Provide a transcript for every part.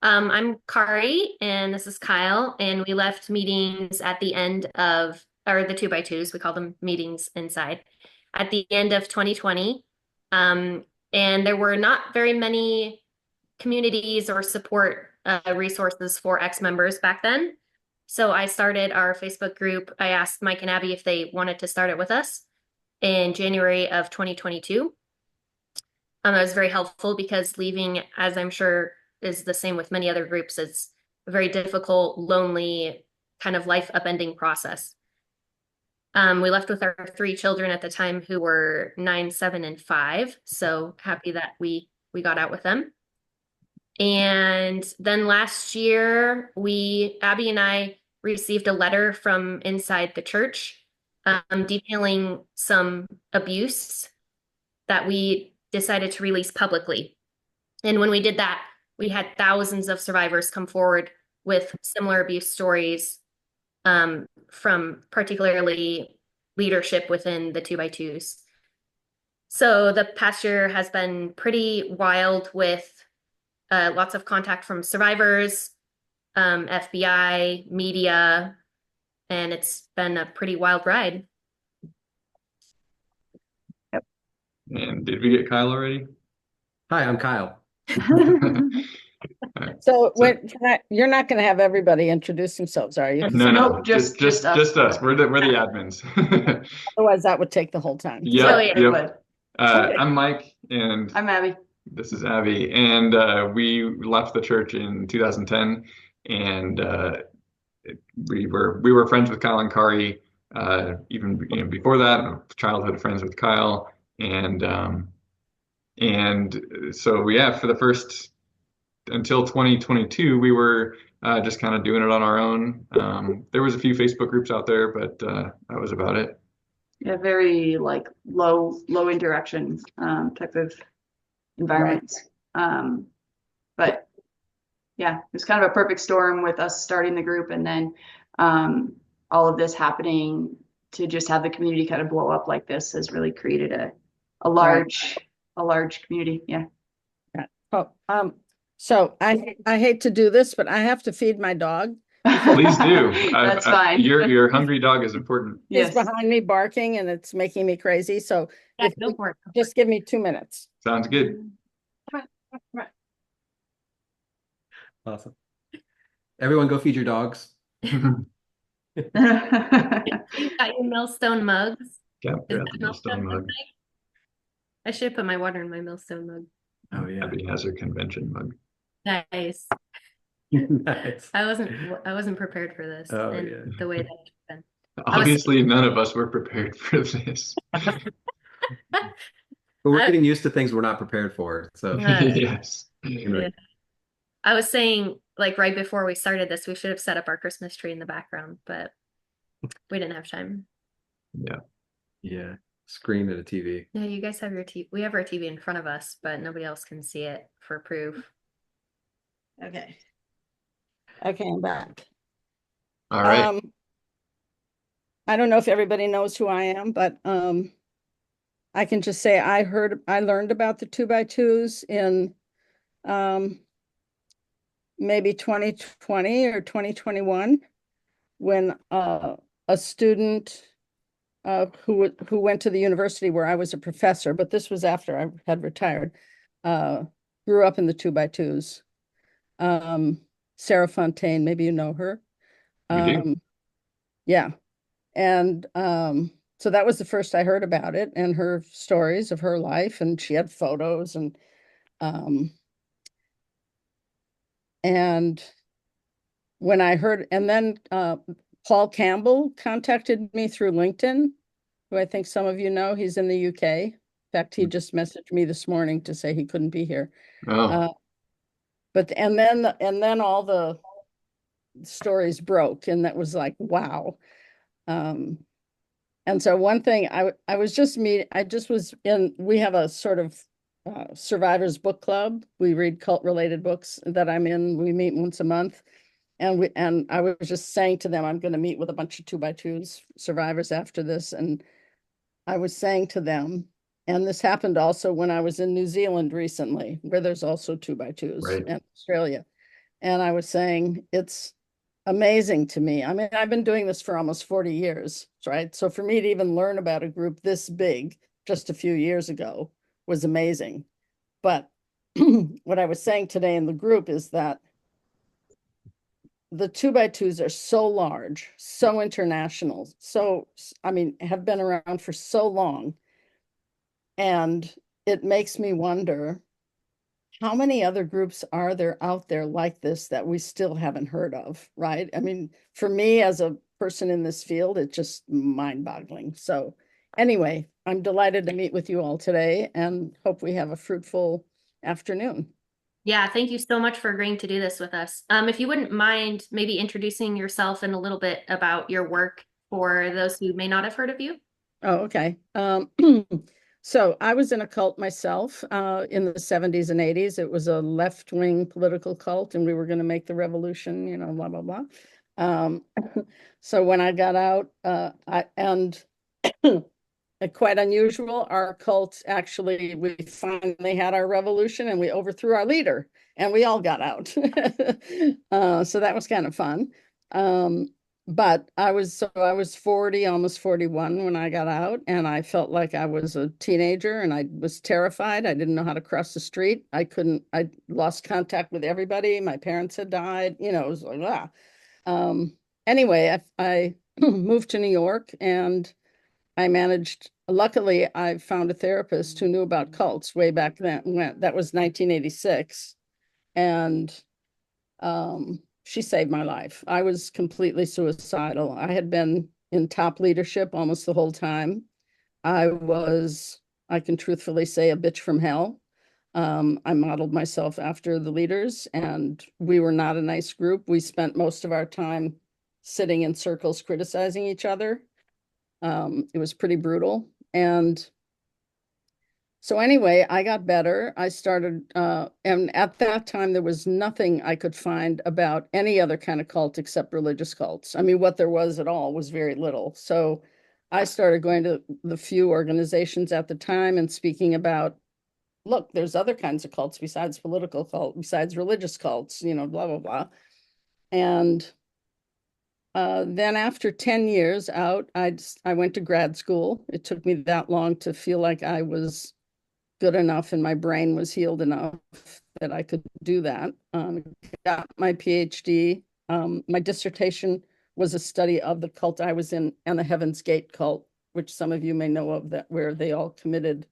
I'm Kari and this is Kyle, and we left meetings at the end of, or the 2x2s, we call them meetings inside, at the end of 2020. Um, and there were not very many communities or support resources for ex-members back then. So I started our Facebook group. I asked Mike and Abby if they wanted to start it with us in January of 2022. That was very helpful because leaving, as I'm sure is the same with many other groups, it's a very difficult, lonely, kind of life upending process. We left with our three children at the time who were 9, 7, and 5. So happy that we got out with them. And then last year, Abby and I received a letter from inside the church detailing some abuse that we decided to release publicly. And when we did that, we had thousands of survivors come forward with similar abuse stories from particularly leadership within the 2x2s. So the past year has been pretty wild with lots of contact from survivors, FBI, media, and it's been a pretty wild ride. Yep. And did we get Kyle already? Hi, I'm Kyle. So you're not going to have everybody introduce themselves, are you? No, Nope, just us. We're the admins. Otherwise, that would take the whole time. Yep. I'm Mike, and I'm Abby. this is Abby, and we left the church in 2010, and we were friends with Kyle and Kari even before that, childhood friends with Kyle, and so yeah, for the first until 2022, we were just kind of doing it on our own. There was a few Facebook groups out there, but that was about it. Yeah, very like low interaction type of environments. But yeah, it was kind of a perfect storm with us starting the group and then all of this happening to just have the community kind of blow up like this has really created a large community. Yeah. Oh, so I hate to do this, but I have to feed my dog. Please do. That's fine. Your hungry dog is important. He's behind me barking and it's making me crazy. So just give me 2 minutes. Sounds good. Awesome. Everyone go feed your dogs. You got your Millstone mugs. Yeah, the Millstone mug. I should put my water in my Millstone mug. Oh yeah. Abby has her convention mug. Nice. Nice. I wasn't prepared for this and the way that it's been. Obviously, none of us were prepared for this. But we're getting used to things we're not prepared for. So yes. Yeah. I was saying, like right before we started this, we should have set up our Christmas tree in the background, but we didn't have time. Yeah. Yeah. Scream at a TV. No, you guys have your TV. We have our TV in front of us, but nobody else can see it for proof. Okay, I'm back. All right. I don't know if everybody knows who I am, but I can just say I learned about the 2x2s in maybe 2020 or 2021 when a student who went to the university where I was a professor, but this was after I had retired, grew up in the 2x2s. Sarah Fontaine, maybe you know her. We do. Yeah. And so that was the first I heard about it and her stories of her life, and she had photos and when I heard, and then Paul Campbell contacted me through LinkedIn, who I think some of you know. He's in the UK. In fact, he just messaged me this morning to say he couldn't be here. Oh. And then all the stories broke, and that was like, wow. And so one thing we have a sort of survivors book club. We read cult related books that I'm in. We meet once a month. And I was just saying to them, I'm going to meet with a bunch of 2x2s survivors after this. And I was saying to them, and this happened also when I was in New Zealand recently, where there's also 2x2s, right. and Australia. And I was saying, it's amazing to me. I mean, I've been doing this for almost 40 years, right? So for me to even learn about a group this big just a few years ago was amazing. But what I was saying today in the group is that the 2x2s are so large, so international, so, I mean, have been around for so long. And it makes me wonder, how many other groups are there out there like this that we still haven't heard of, right? I mean, for me as a person in this field, it's just mind-boggling. So anyway, I'm delighted to meet with you all today and hope we have a fruitful afternoon. Yeah, thank you so much for agreeing to do this with us. If you wouldn't mind maybe introducing yourself and a little bit about your work for those who may not have heard of you. Oh, okay. So I was in a cult myself in the 70s and 80s. It was a left-wing political cult, and we were going to make the revolution, you know, blah, blah, blah. Um, so when I got out, quite unusual, our cult actually, we finally had our revolution and we overthrew our leader and we all got out. So that was kind of fun. But I was 40, almost 41 when I got out, and I felt like I was a teenager and I was terrified. I didn't know how to cross the street. I lost contact with everybody. My parents had died, you know, it was like, ah. Anyway, I moved to New York and I managed, luckily, I found a therapist who knew about cults way back then. That was 1986. And she saved my life. I was completely suicidal. I had been in top leadership almost the whole time. I can truthfully say, a bitch from hell. I modeled myself after the leaders, and we were not a nice group. We spent most of our time sitting in circles criticizing each other. It was pretty brutal. And so anyway, I got better. I started, and at that time, there was nothing I could find about any other kind of cult except religious cults. I mean, what there was at all was very little. So I started going to the few organizations at the time and speaking about, look, there's other kinds of cults besides political cult, besides religious cults, you know, blah, blah, blah. And then after 10 years out, I went to grad school. It took me that long to feel like I was good enough and my brain was healed enough that I could do that. Got my PhD. My dissertation was a study of the cult I was in and the Heaven's Gate cult, which some of you may know of, that where they all committed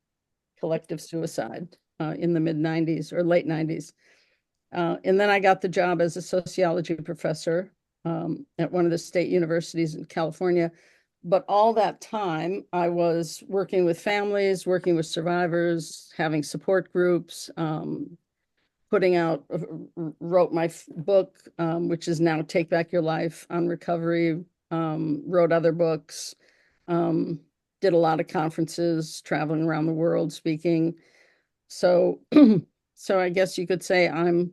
collective suicide in the mid 90s or late 90s. And then I got the job as a sociology professor at one of the state universities in California. But all that time, I was working with families, working with survivors, having support groups, wrote my book, which is now Take Back Your Life on Recovery, wrote other books, did a lot of conferences, traveling around the world, speaking. So, so I guess you could say I'm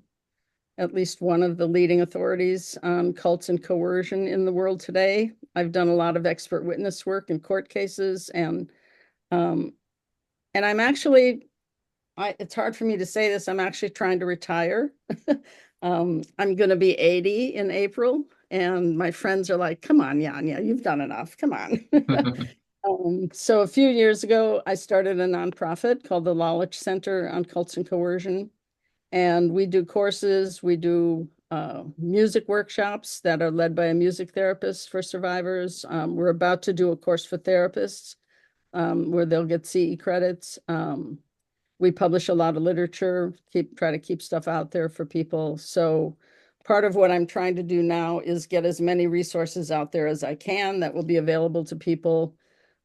at least one of the leading authorities on cults and coercion in the world today. I've done a lot of expert witness work in court cases, and I'm actually, it's hard for me to say this, I'm actually trying to retire. I'm going to be 80 in April, and my friends are like, come on, Janja, you've done enough, come on. So a few years ago, I started a nonprofit called the Lalich Center on Cults and Coercion. And we do courses, we do music workshops that are led by a music therapist for survivors. We're about to do a course for therapists where they'll get CE credits. We publish a lot of literature, try to keep stuff out there for people. So part of what I'm trying to do now is get as many resources out there as I can that will be available to people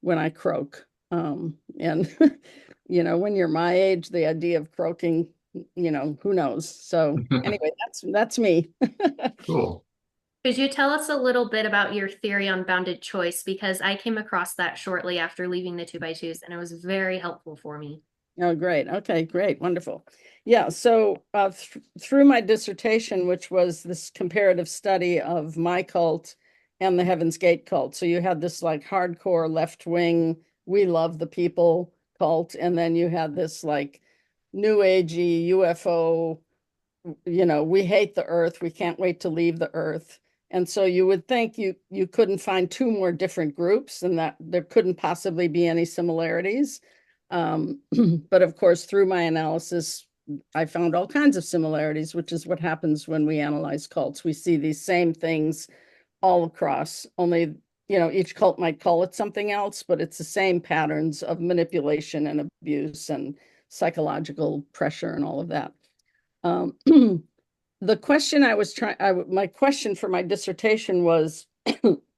when I croak. And, you know, when you're my age, the idea of croaking, you know, who knows? So anyway, that's me. Cool. Could you tell us a little bit about your theory on bounded choice? Because I came across that shortly after leaving the 2x2s, and it was very helpful for me. Oh, great. Okay, great. Wonderful. Yeah. So through my dissertation, which was this comparative study of my cult and the Heaven's Gate cult. So you had this like hardcore left wing, we love the people cult. And then you had this like new agey UFO we hate the earth, we can't wait to leave the earth. And so you would think you couldn't find two more different groups and that there couldn't possibly be any similarities. But of course, through my analysis, I found all kinds of similarities, which is what happens when we analyze cults. We see these same things all across, only, each cult might call it something else, but it's the same patterns of manipulation and abuse and psychological pressure and all of that. The question my question for my dissertation was,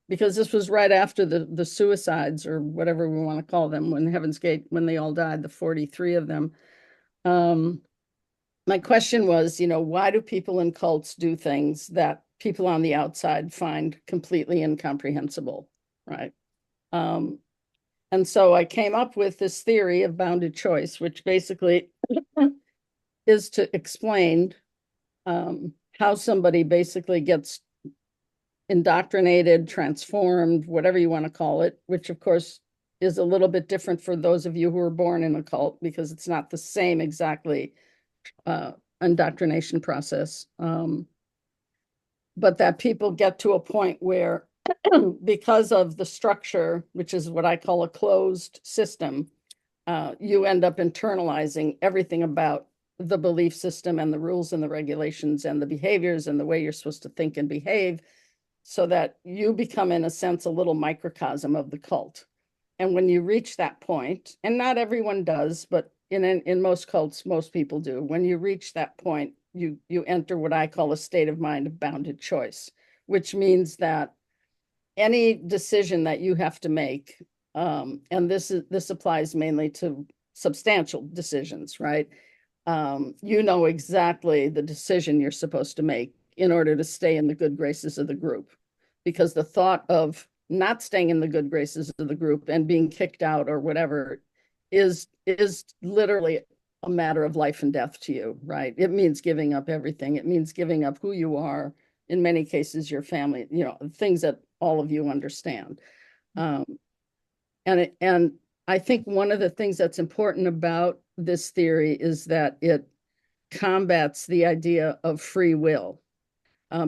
because this was right after the suicides or whatever we want to call them, when Heaven's Gate, when they all died, the 43 of them. My question was, why do people in cults do things that people on the outside find completely incomprehensible, right? And so I came up with this theory of bounded choice, which basically is to explain how somebody basically gets indoctrinated, transformed, whatever you want to call it, which of course is a little bit different for those of you who were born in a cult, because it's not the same exactly indoctrination process. But that people get to a point where because of the structure, which is what I call a closed system, you end up internalizing everything about the belief system and the rules and the regulations and the behaviors and the way you're supposed to think and behave, so that you become, in a sense, a little microcosm of the cult. And when you reach that point, and not everyone does, but in most cults, most people do, when you reach that point, you enter what I call a state of mind of bounded choice, which means that any decision that you have to make, and this applies mainly to substantial decisions, right? Exactly the decision you're supposed to make in order to stay in the good graces of the group, because the thought of not staying in the good graces of the group and being kicked out or whatever is literally a matter of life and death to you, right? It means giving up everything. It means giving up who you are, in many cases your family, things that all of you understand. And I think one of the things that's important about this theory is that it combats the idea of free will,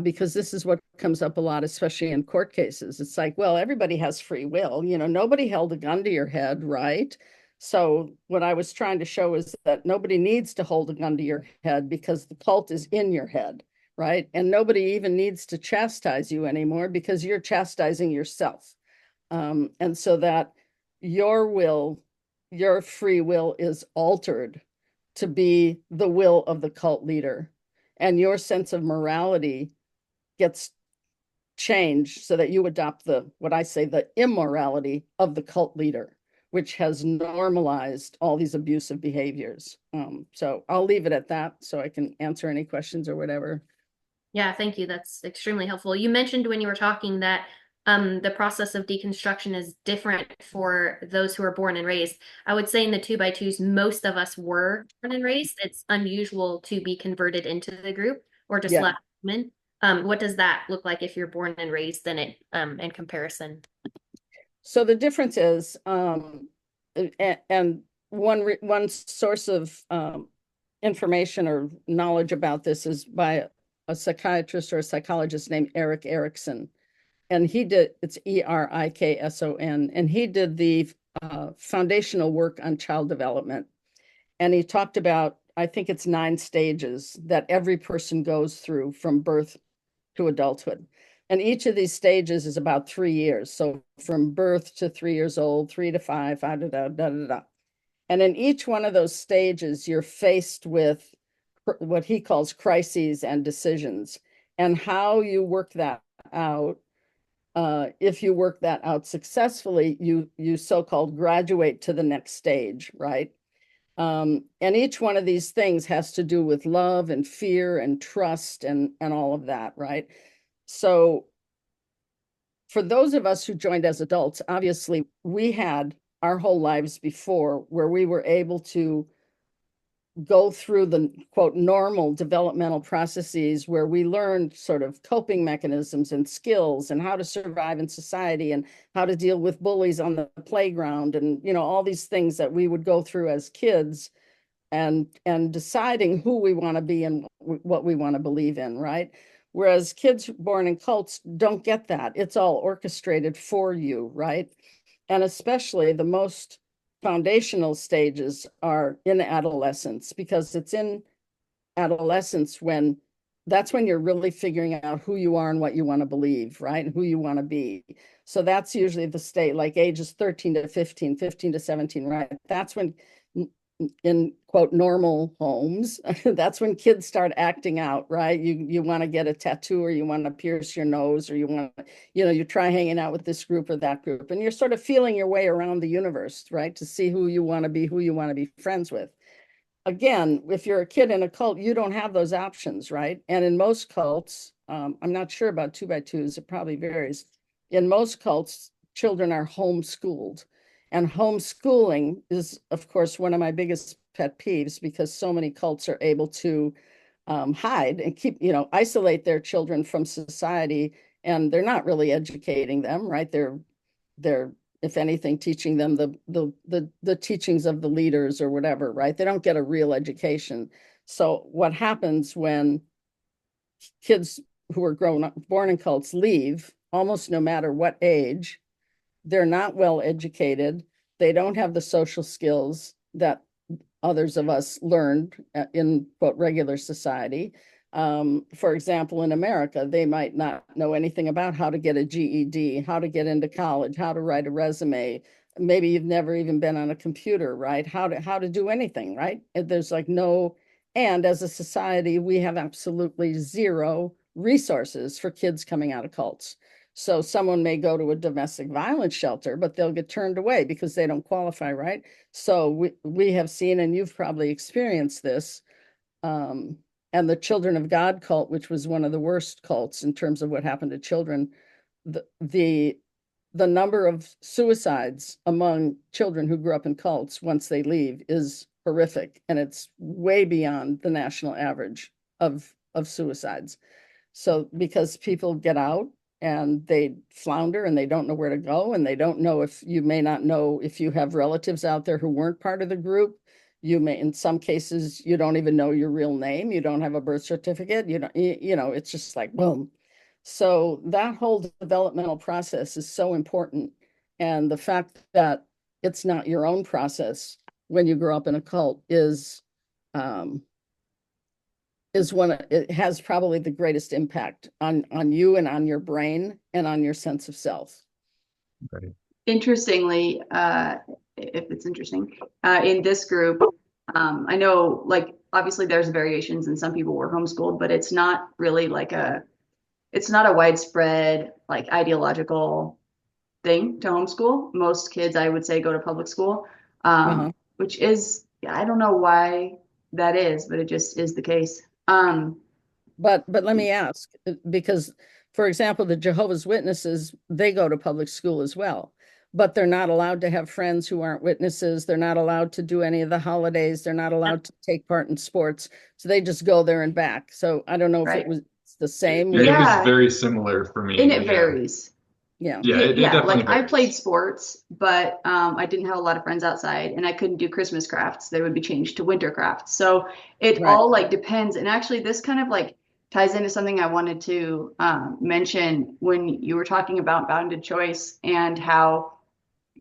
because this is what comes up a lot, especially in court cases. It's like, well, everybody has free will. Nobody held a gun to your head, right? So what I was trying to show is that nobody needs to hold a gun to your head because the cult is in your head, right? And nobody even needs to chastise you anymore because you're chastising yourself. And so that your will, your free will is altered to be the will of the cult leader. And your sense of morality gets changed so that you adopt what I say, the immorality of the cult leader, which has normalized all these abusive behaviors. So I'll leave it at that so I can answer any questions or whatever. Yeah, thank you. That's extremely helpful. You mentioned when you were talking that the process of deconstruction is different for those who are born and raised. I would say in the 2x2s, most of us were born and raised. It's unusual to be converted into the group or just left human. What does that look like if you're born and raised in it, in comparison? So the difference is, and one source of information or knowledge about this is by a psychiatrist or a psychologist named Erik Erikson. And it's Erikson, and he did the foundational work on child development. And he talked about, I think it's 9 stages that every person goes through from birth to adulthood. And each of these stages is about 3 years. So from birth to 3 years old, 3 to 5, And in each one of those stages, you're faced with what he calls crises and decisions, and how you work that out. If you work that out successfully, you so-called graduate to the next stage, right? And each one of these things has to do with love and fear and trust and all of that, right? So for those of us who joined as adults, obviously we had our whole lives before where we were able to go through the quote normal developmental processes where we learned sort of coping mechanisms and skills and how to survive in society and how to deal with bullies on the playground and all these things that we would go through as kids and deciding who we want to be and what we want to believe in, right? Whereas kids born in cults don't get that. It's all orchestrated for you, right? And especially the most foundational stages are in adolescence, because it's in adolescence when that's when you're really figuring out who you are and what you want to believe, right? And who you want to be. So that's usually the state, like ages 13 to 15, 15 to 17, right? That's when in quote normal homes, that's when kids start acting out, right? You want to get a tattoo, or you want to pierce your nose, or you want to, you try hanging out with this group or that group, and you're sort of feeling your way around the universe, right? To see who you want to be, who you want to be friends with. Again, if you're a kid in a cult, you don't have those options, right? And in most cults, I'm not sure about 2x2s, it probably varies. In most cults, children are homeschooled. And homeschooling is, of course, one of my biggest pet peeves, because so many cults are able to hide and keep, isolate their children from society. And they're not really educating them, right? They're if anything, teaching them the teachings of the leaders or whatever, right? They don't get a real education. So what happens when kids who are born in cults leave, almost no matter what age, they're not well educated. They don't have the social skills that others of us learned in quote regular society. For example, in America, they might not know anything about how to get a GED, how to get into college, how to write a resume. Maybe you've never even been on a computer, right? How to do anything, right? There's like no, and as a society, we have absolutely zero resources for kids coming out of cults. So someone may go to a domestic violence shelter, but they'll get turned away because they don't qualify, right? So we have seen, and you've probably experienced this, and the Children of God cult, which was one of the worst cults in terms of what happened to children, the number of suicides among children who grew up in cults once they leave is horrific, and it's way beyond the national average of suicides. So because people get out and they flounder and they don't know where to go, and they don't know, if you may not know if you have relatives out there who weren't part of the group. You may, in some cases, you don't even know your real name. You don't have a birth certificate. You don't, it's just like, boom. So that whole developmental process is so important. And the fact that it's not your own process when you grow up in a cult is it has probably the greatest impact on you and on your brain and on your sense of self. Right. Interestingly, if it's interesting, in this group, I know, like, obviously there's variations and some people were homeschooled, but it's not really it's not a widespread, like, ideological thing to homeschool. Most kids, I would say, go to public school, which is, I don't know why that is, but it just is the case. But let me ask, because, for example, the Jehovah's Witnesses, they go to public school as well, but they're not allowed to have friends who aren't witnesses. They're not allowed to do any of the holidays. They're not allowed to take part in sports. So they just go there and back. So I don't know if it was the same. It is very similar for me. And it varies. Yeah. It definitely like varies. I played sports, but I didn't have a lot of friends outside, and I couldn't do Christmas crafts. They would be changed to winter crafts. So it all like depends. And actually this kind of like ties into something I wanted to mention when you were talking about bounded choice and how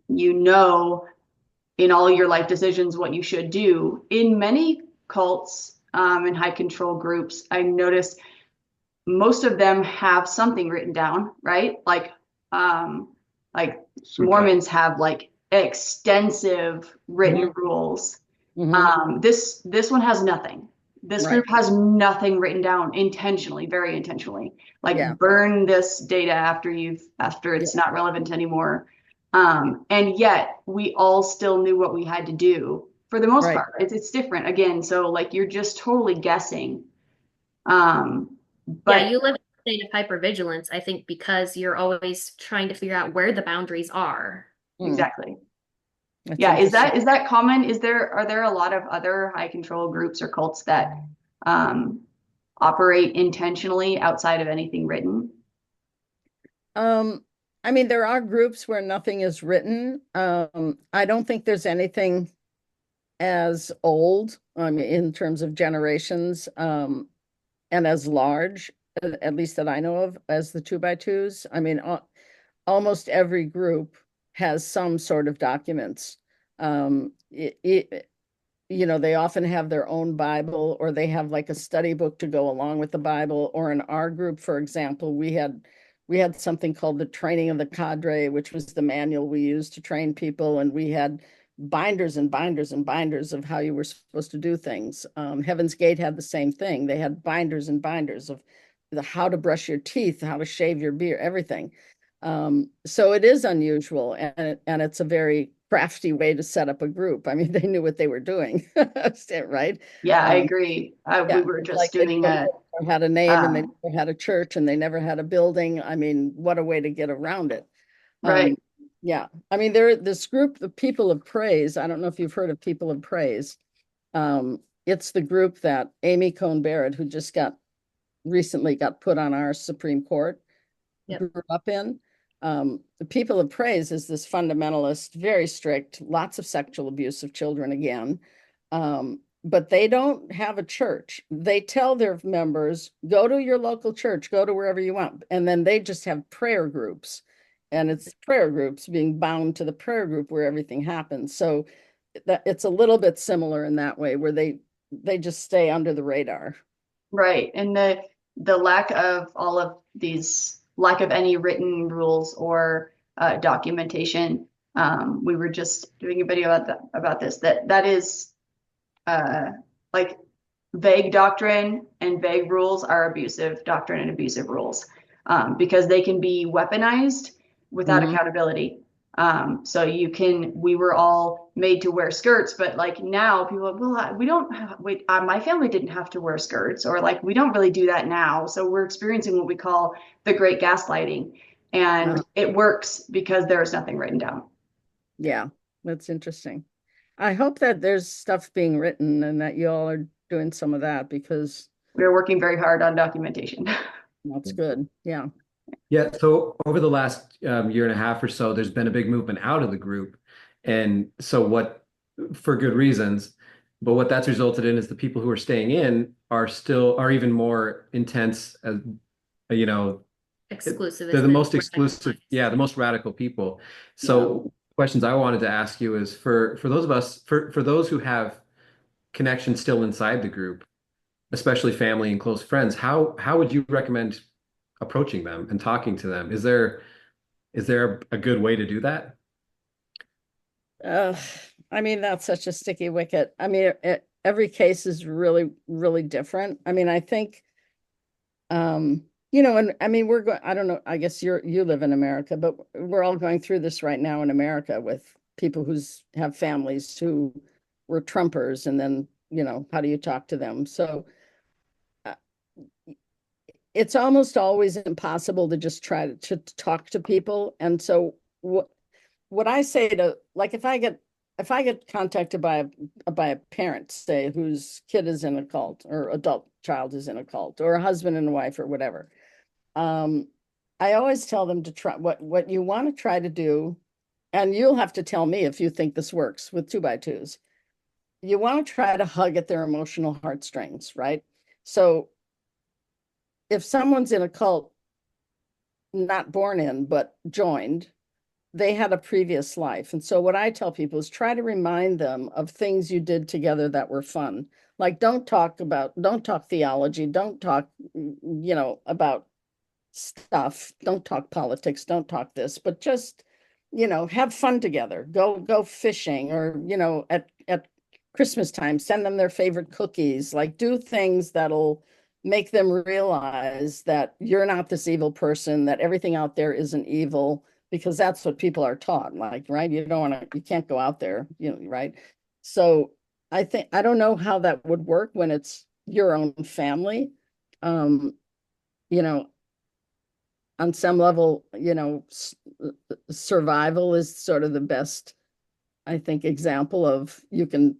in all your life decisions what you should do. In many cults and high control groups, I noticed most of them have something written down, right? Like Mormons have like extensive written rules. This one has nothing. This group has nothing written down intentionally, very intentionally. Like burn this data after it's not relevant anymore. And yet we all still knew what we had to do for the most part. It's different again. So like you're just totally guessing. But you live in a state of hypervigilance, I think, because you're always trying to figure out where the boundaries are. Exactly. That's is that common? Are there a lot of other high control groups or cults that operate intentionally outside of anything written? I mean, there are groups where nothing is written. I don't think there's anything as old, I mean, in terms of generations, and as large, at least that I know of, as the 2x2s. I mean, almost every group has some sort of documents. They often have their own Bible, or they have like a study book to go along with the Bible. Or in our group, for example, we had something called the Training of the Cadre, which was the manual we used to train people, and we had binders and binders and binders of how you were supposed to do things. Heaven's Gate had the same thing. They had binders and binders of how to brush your teeth, how to shave your beard, everything. So it is unusual, and it's a very crafty way to set up a group. I mean, they knew what they were doing, right? Yeah, I agree. We Yeah, were it's just like doing they a, never had a name, and they um, never had a church, and they never had a building. I mean, what a way to get around it. right. Yeah, I mean, this group, the People of Praise. I don't know if you've heard of People of Praise. It's the group that Amy Coney Barrett, who just recently got put on our Supreme Court, Yep. grew up in. The People of Praise is this fundamentalist, very strict, lots of sexual abuse of children again. But they don't have a church. They tell their members, go to your local church, go to wherever you want. And then they just have prayer groups. And it's prayer groups being bound to the prayer group where everything happens. So it's a little bit similar in that way, where they just stay under the radar. Right. And the lack of all of these, lack of any written rules or documentation. We were just doing a video about this, that is like vague doctrine and vague rules are abusive doctrine and abusive rules, because they can be weaponized without accountability. So we were all made to wear skirts, but like now people are, well, we don't wait, my family didn't have to wear skirts, or like, we don't really do that now. So we're experiencing what we call the great gaslighting, and it works because there is nothing written down. Yeah, that's interesting. I hope that there's stuff being written and that you all are doing some of that, because We're working very hard on documentation. that's good. Yeah. Yeah, so over the last year and a half or so, there's been a big movement out of the group. And so for good reasons, but what that's resulted in is the people who are staying in are even more intense, as you know, Exclusive. they're the most exclusive, yeah, the most radical people. So questions I wanted to ask you is for those of us, for those who have connections still inside the group, especially family and close friends, how would you recommend approaching them and talking to them? Is there a good way to do that? I mean, that's such a sticky wicket. I mean, every case is really, really different. I mean, I think, and I mean, I don't know, I guess you live in America, but we're all going through this right now in America with people have families who were Trumpers, and then, how do you talk to them? So it's almost always impossible to just try to talk to people. And so what I say to, like, if I get contacted by a parent, say, whose kid is in a cult, or adult child is in a cult, or a husband and wife, or whatever, I always tell them to try what you want to try to do, and you'll have to tell me if you think this works with 2x2s. You want to try to hug at their emotional heartstrings, right? So if someone's in a cult, not born in, but joined, they had a previous life. And so what I tell people is try to remind them of things you did together that were fun. Like, don't talk theology, don't talk, about stuff, don't talk politics, don't talk this, but just, have fun together. Go fishing, or, at Christmas time, send them their favorite cookies, like do things that'll make them realize that you're not this evil person, that everything out there isn't evil, because that's what people are taught. Like, right? You can't go out there, right? So I don't know how that would work when it's your own family. You know, on some level, survival is sort of the best, I think, example of you can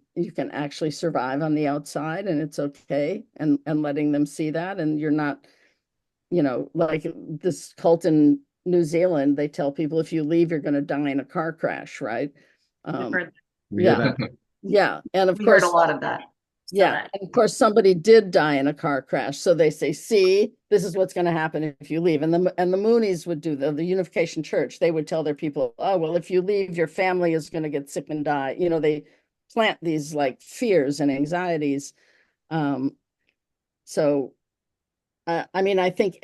actually survive on the outside, and it's okay, and letting them see that. And you're not, like this cult in New Zealand, they tell people if you leave, you're going to die in a car crash, right? We hear that. Yeah, and of We heard a course, lot of that. yeah, and of course, somebody did die in a car crash. So they say, see, this is what's going to happen if you leave. And the Moonies would do the Unification Church. They would tell their people, oh, well, if you leave, your family is going to get sick and die. You know, they plant these like fears and anxieties. So, I mean, I think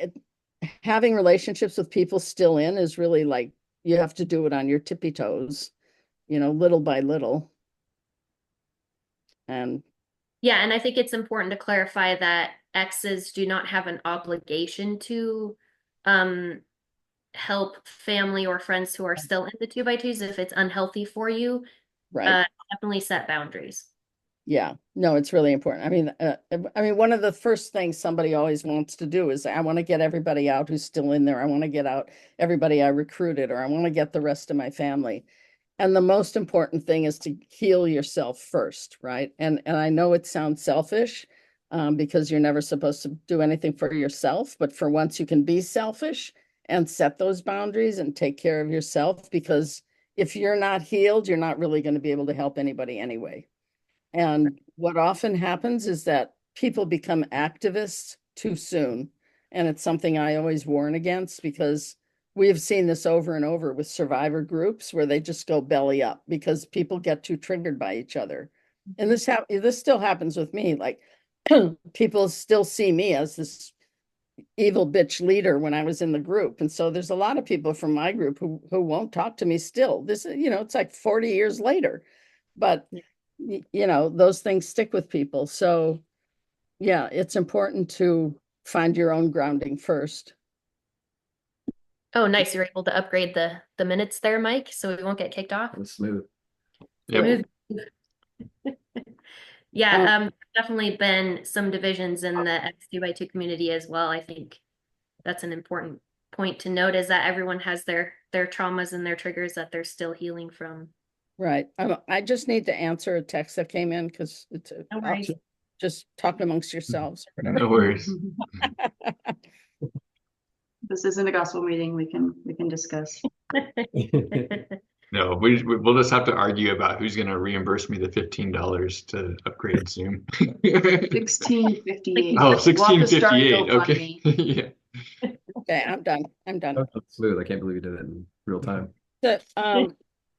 having relationships with people still in is really like, you have to do it on your tippy toes, you know, little by little. And Yeah, and I think it's important to clarify that exes do not have an obligation to um help family or friends who are still in the 2x2s if it's unhealthy for you. right. Definitely set boundaries. Yeah, no, it's really important. I mean, one of the first things somebody always wants to do is I want to get everybody out who's still in there. I want to get out everybody I recruited, or I want to get the rest of my family. And the most important thing is to heal yourself first, right? And I know it sounds selfish, because you're never supposed to do anything for yourself, but for once you can be selfish and set those boundaries and take care of yourself, because if you're not healed, you're not really going to be able to help anybody anyway. And what often happens is that people become activists too soon. And it's something I always warn against, because we have seen this over and over with survivor groups where they just go belly up because people get too triggered by each other. And this still happens with me. Like people still see me as this evil bitch leader when I was in the group. And so there's a lot of people from my group who won't talk to me still. This, you know, it's like 40 years later. But you know, those things stick with people. So yeah, it's important to find your own grounding first. Oh, nice. You're able to upgrade the minutes there, Mike, so we won't get kicked off. That was smooth. Yep. Smooth. Yeah, definitely been some divisions in the X2x2 community as well. I think that's an important point to note, is that everyone has their traumas and their triggers that they're still healing from. Right. I just need to answer a text that came in because it's No worries. just talk amongst yourselves or whatever. No worries. This isn't a gospel meeting. We can discuss. No, we'll just have to argue about who's going to reimburse me the $15 to upgrade Zoom. 1658. Oh, We'll have to start 1658. Okay. GoFundMe. Yeah. Okay, I'm done. That was smooth. I can't believe you did it in real time.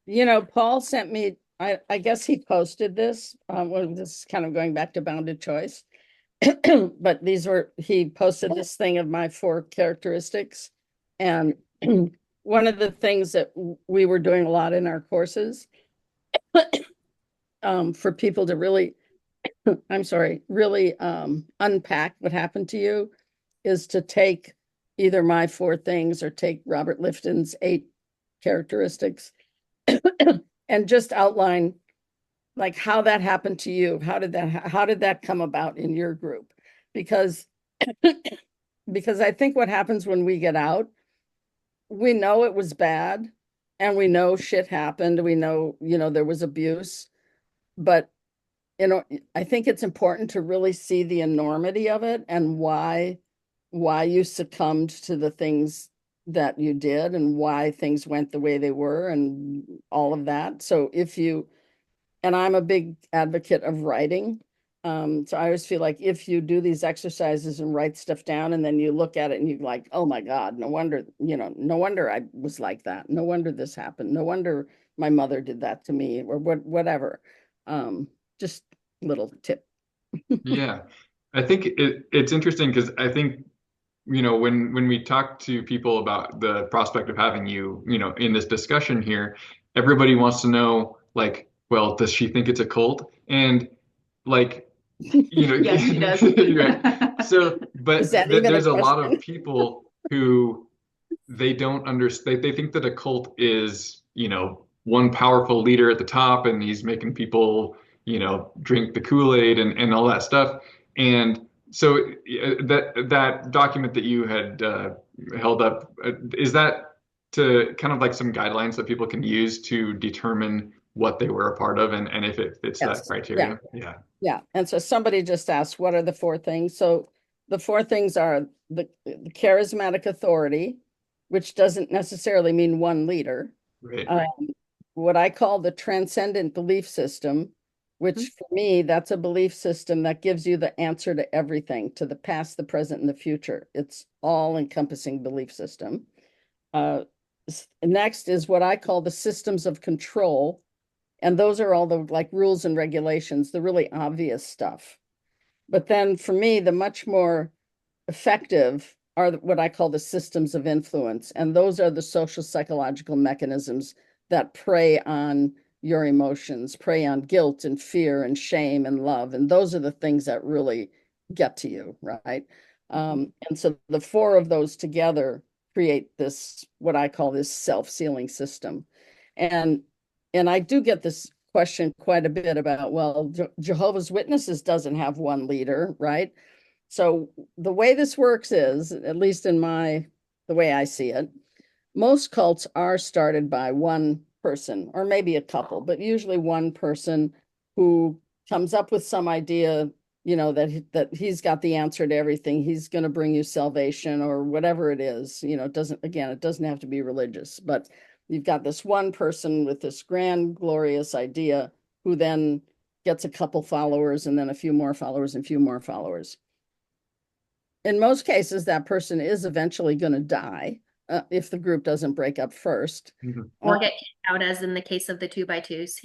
You know, Paul sent me, I guess he posted this. Well, this is kind of going back to bounded choice. But he posted this thing of my 4 characteristics. And one of the things that we were doing a lot in our courses, for people to really, I'm sorry, really unpack what happened to you, is to take either my 4 things or take Robert Lifton's 8 characteristics and just outline like how that happened to you. How did that come about in your group? Because I think what happens when we get out, we know it was bad and we know shit happened. We know, you know, there was abuse, but you know, I think it's important to really see the enormity of it and why you succumbed to the things that you did and why things went the way they were and all of that. So and I'm a big advocate of writing. So I always feel like if you do these exercises and write stuff down and then you look at it and you're like, oh my God, no wonder, you know, no wonder I was like that. No wonder this happened. No wonder my mother did that to me or whatever. Just little tip. Yeah. I think it's interesting because I think, you know, when we talk to people about the prospect of having you, you know, in this discussion here, everybody wants to know, like, well, does she think it's a cult? And like, you know, Yes, she does. right. So, but Is that even a there's a lot of question? people who they don't understand. They think that a cult is, you know, one powerful leader at the top and he's making people, you know, drink the Kool-Aid and all that stuff. And so that document that you had held up, is that to kind of like some guidelines that people can use to determine what they were a part of and if it fits that Yes. criteria? Yeah. Yeah. And so somebody just asked, what are the 4 things? So the 4 things are the charismatic authority, which doesn't necessarily mean one leader. Right. What I call the transcendent belief system, which for me, that's a belief system that gives you the answer to everything, to the past, the present, and the future. It's all encompassing belief system. Next is what I call the systems of control. And those are all the like rules and regulations, the really obvious stuff. But then for me, the much more effective are what I call the systems of influence. And those are the social psychological mechanisms that prey on your emotions, prey on guilt and fear and shame and love. And those are the things that really get to you, right? And so the four of those together create this, what I call this self-sealing system. And I do get this question quite a bit about, well, Jehovah's Witnesses doesn't have one leader, right? So the way this works is, at least in the way I see it, most cults are started by one person, or maybe a couple, but usually one person who comes up with some idea, that he's got the answer to everything. He's going to bring you salvation or whatever it is. It doesn't have to be religious, but you've got this one person with this grand, glorious idea who then gets a couple followers and then a few more followers and a few more followers. In most cases, that person is eventually going to die if the group doesn't break up first. Or get kicked out, as in the case of the 2x2s.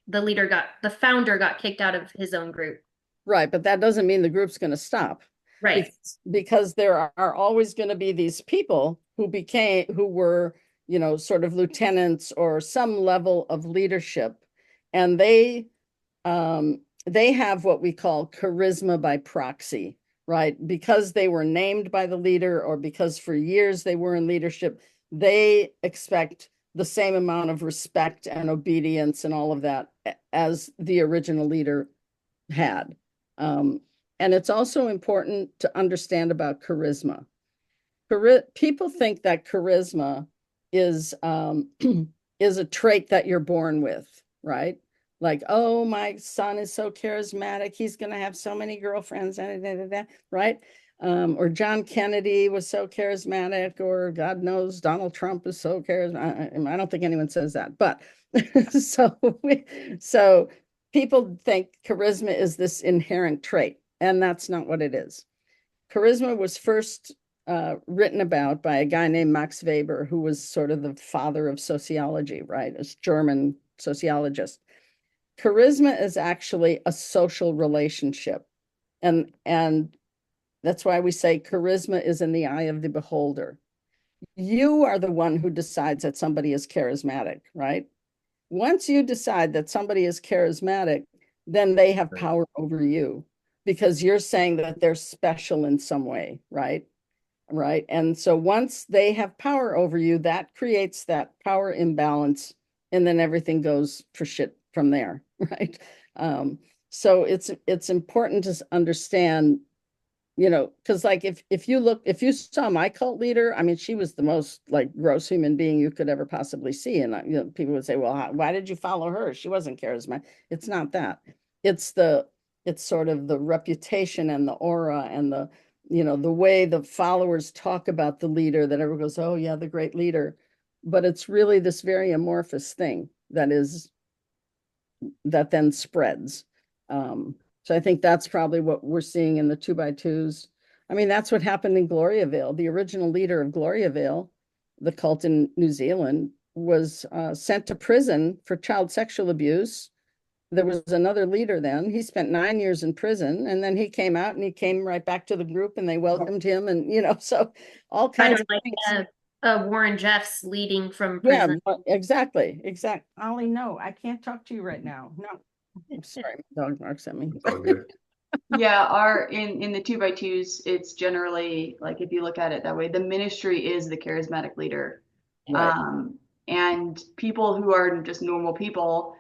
The founder got kicked out of his own group. Right, but that doesn't mean the group's going to stop. Right. Because there are always going to be these people who were, sort of lieutenants or some level of leadership. And they have what we call charisma by proxy, right? Because they were named by the leader, or because for years they were in leadership, they expect the same amount of respect and obedience and all of that as the original leader had. And it's also important to understand about charisma. People think that charisma is is a trait that you're born with, right? Like, oh, my son is so charismatic, he's going to have so many girlfriends, right? Or John Kennedy was so charismatic, or God knows Donald Trump is so charismatic. I don't think anyone says that, but so people think charisma is this inherent trait, and that's not what it is. Charisma was first written about by a guy named Max Weber, who was sort of the father of sociology, right? A German sociologist. Charisma is actually a social relationship. And that's why we say charisma is in the eye of the beholder. You are the one who decides that somebody is charismatic, right? Once you decide that somebody is charismatic, then they have power over you because you're saying that they're special in some way, right? Right. And so once they have power over you, that creates that power imbalance, and then everything goes for shit from there, right? So it's important to understand, because like if you saw my cult leader, I mean, she was the most like gross human being you could ever possibly see. And people would say, well, why did you follow her? She wasn't charismatic. It's not that. It's sort of the reputation and the aura and the way the followers talk about the leader, that everyone goes, oh yeah, the great leader. But it's really this very amorphous thing that then spreads. So I think that's probably what we're seeing in the 2x2s. I mean, that's what happened in Gloriavale. The original leader of Gloriavale, the cult in New Zealand, was sent to prison for child sexual abuse. There was another leader then. He spent 9 years in prison, and then he came out and he came right back to the group, and they welcomed him, and so all kinds of things. Warren Jeffs leading from prison. Yeah, exactly. Ollie, no, I can't talk to you right now. No, I'm sorry, my dog barks at me. It's all good. Yeah, in the 2x2s, it's generally like, if you look at it that way, the ministry is the charismatic leader. Right. And people who are just normal people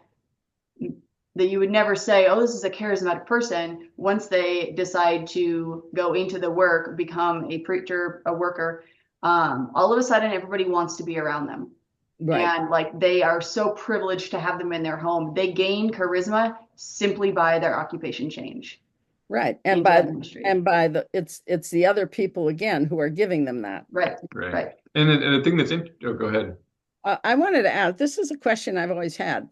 that you would never say, oh, this is a charismatic person, once they decide to go into the work, become a preacher, a worker, all of a sudden everybody wants to be around them. Right. And like, they are so privileged to have them in their home. They gain charisma simply by their occupation change. Right. And it's the other people again who are giving them that. Right. And the thing that's go ahead. I wanted to ask, this is a question I've always had.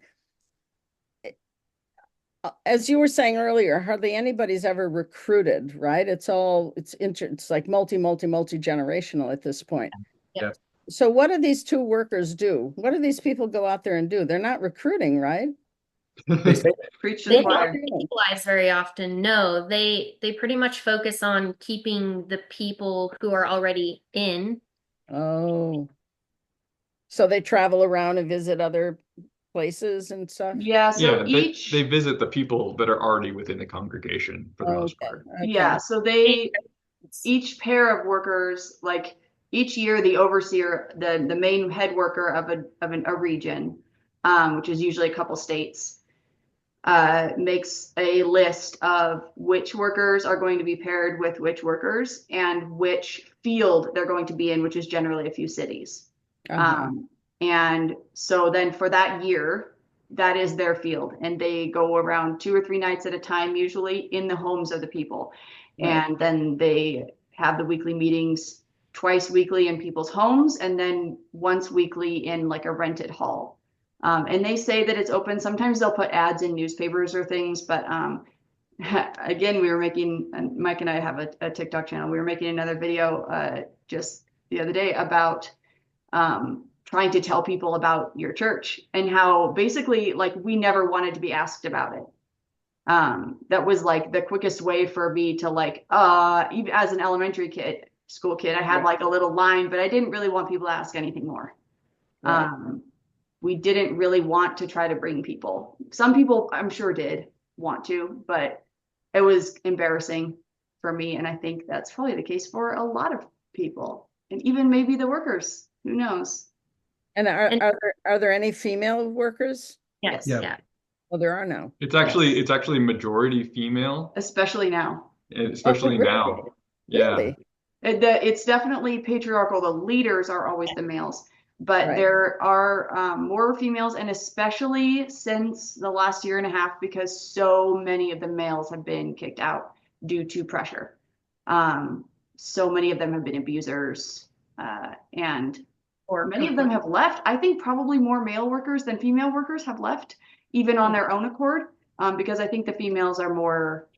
as you were saying earlier, hardly anybody's ever recruited, right? It's like multi-generational at this point. Yeah. So what do these two workers do? What do these people go out there and do? They're not recruiting, right? They say Preach to They the don't choir. equalize very often. No, they pretty much focus on keeping the people who are already in. Oh, so they travel around and visit other places and stuff? Yeah, so Yeah, each they visit the people that are already within the congregation for the most Okay, part. yeah, okay. so they each pair of workers, like each year, the overseer, the main head worker of a region, which is usually a couple states, makes a list of which workers are going to be paired with which workers and which field they're going to be in, which is generally a few cities. Uh-huh. And so then for that year, that is their field, and they go around 2 or 3 nights at a time, usually in the homes of the people. Right. And then they have the weekly meetings twice weekly in people's homes, and then once weekly in like a rented hall. And they say that it's open. Sometimes they'll put ads in newspapers or things, but again, we were making, and Mike and I have a TikTok channel. We were making another video just the other day about trying to tell people about your church and how basically like we never wanted to be asked about it. That was like the quickest way for me to like, even as an elementary school kid, I had like a little line, but I didn't really want people to ask anything more. Right. We didn't really want to try to bring people. Some people I'm sure did want to, but it was embarrassing for me. And I think that's probably the case for a lot of people, and even maybe the workers, who knows? And And are there any female workers? yes, Yeah. yeah. Well, there are now. It's actually majority female, Especially now. especially really? now. Yeah. Really? It's definitely patriarchal. The leaders are always the males, but Right. there are more females, and especially since the last year and a half, because so many of the males have been kicked out due to pressure. So many of them have been abusers, and Or many of them have left. I think probably more male workers than female workers have left, even on their own accord, because I think the females are more,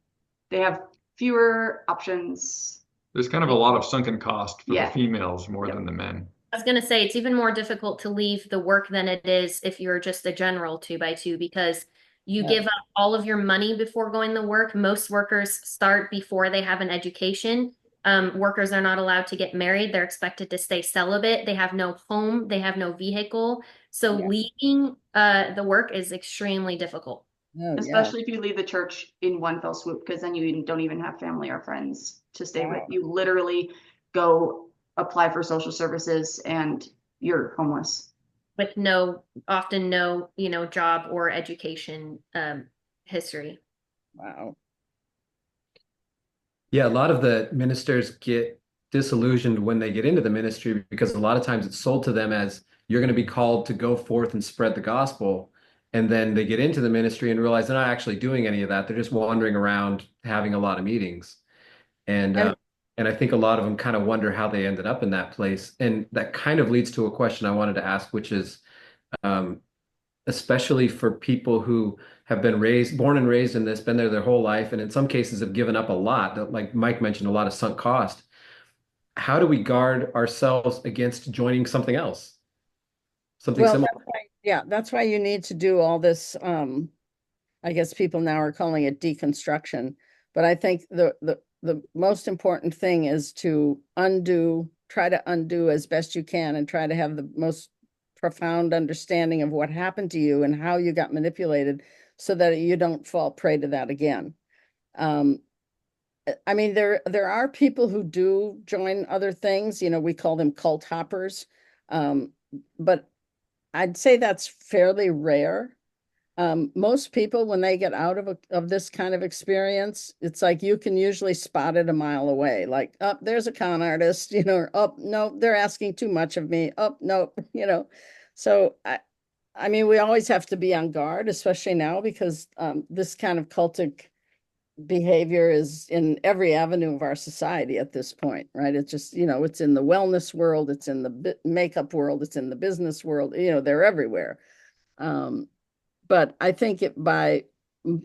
they have fewer options. There's kind of a lot of sunken cost for the Yeah. females more Yep. than the men. I was going to say it's even more difficult to leave the work than it is if you're just a general 2x2 because you Yeah. give up all of your money before going to work. Most workers start before they have an education. Workers are not allowed to get married. They're expected to stay celibate. They have no home. They have no vehicle. So Yeah. leaving the work is extremely difficult. Oh, yeah. Especially if you leave the church in one fell swoop, because then you don't even have family or friends to stay with. Wow. You literally go apply for social services and you're homeless. With often no, job or education history. Wow. Yeah, a lot of the ministers get disillusioned when they get into the ministry because a lot of times it's sold to them as you're going to be called to go forth and spread the gospel. And then they get into the ministry and realize they're not actually doing any of that. They're just wandering around having a lot of meetings. And and I think a lot of them kind of wonder how they ended up in that place. And that kind of leads to a question I wanted to ask, which is especially for people who have been born and raised in this, been there their whole life, and in some cases have given up a lot, like Mike mentioned, a lot of sunk cost. How do we guard ourselves against joining something else? Something similar? That's why you need to do all this. I guess people now are calling it deconstruction, but I think the most important thing is to try to undo as best you can and try to have the most profound understanding of what happened to you and how you got manipulated so that you don't fall prey to that again. I mean, there are people who do join other things, we call them cult hoppers. But I'd say that's fairly rare. Most people, when they get out of this kind of experience, it's like you can usually spot it a mile away. Like, oh, there's a con artist, or oh, no, they're asking too much of me. Oh, no, So I mean, we always have to be on guard, especially now because this kind of cultic behavior is in every avenue of our society at this point, right? It's just, it's in the wellness world, it's in the makeup world, it's in the business world, they're everywhere. But I think by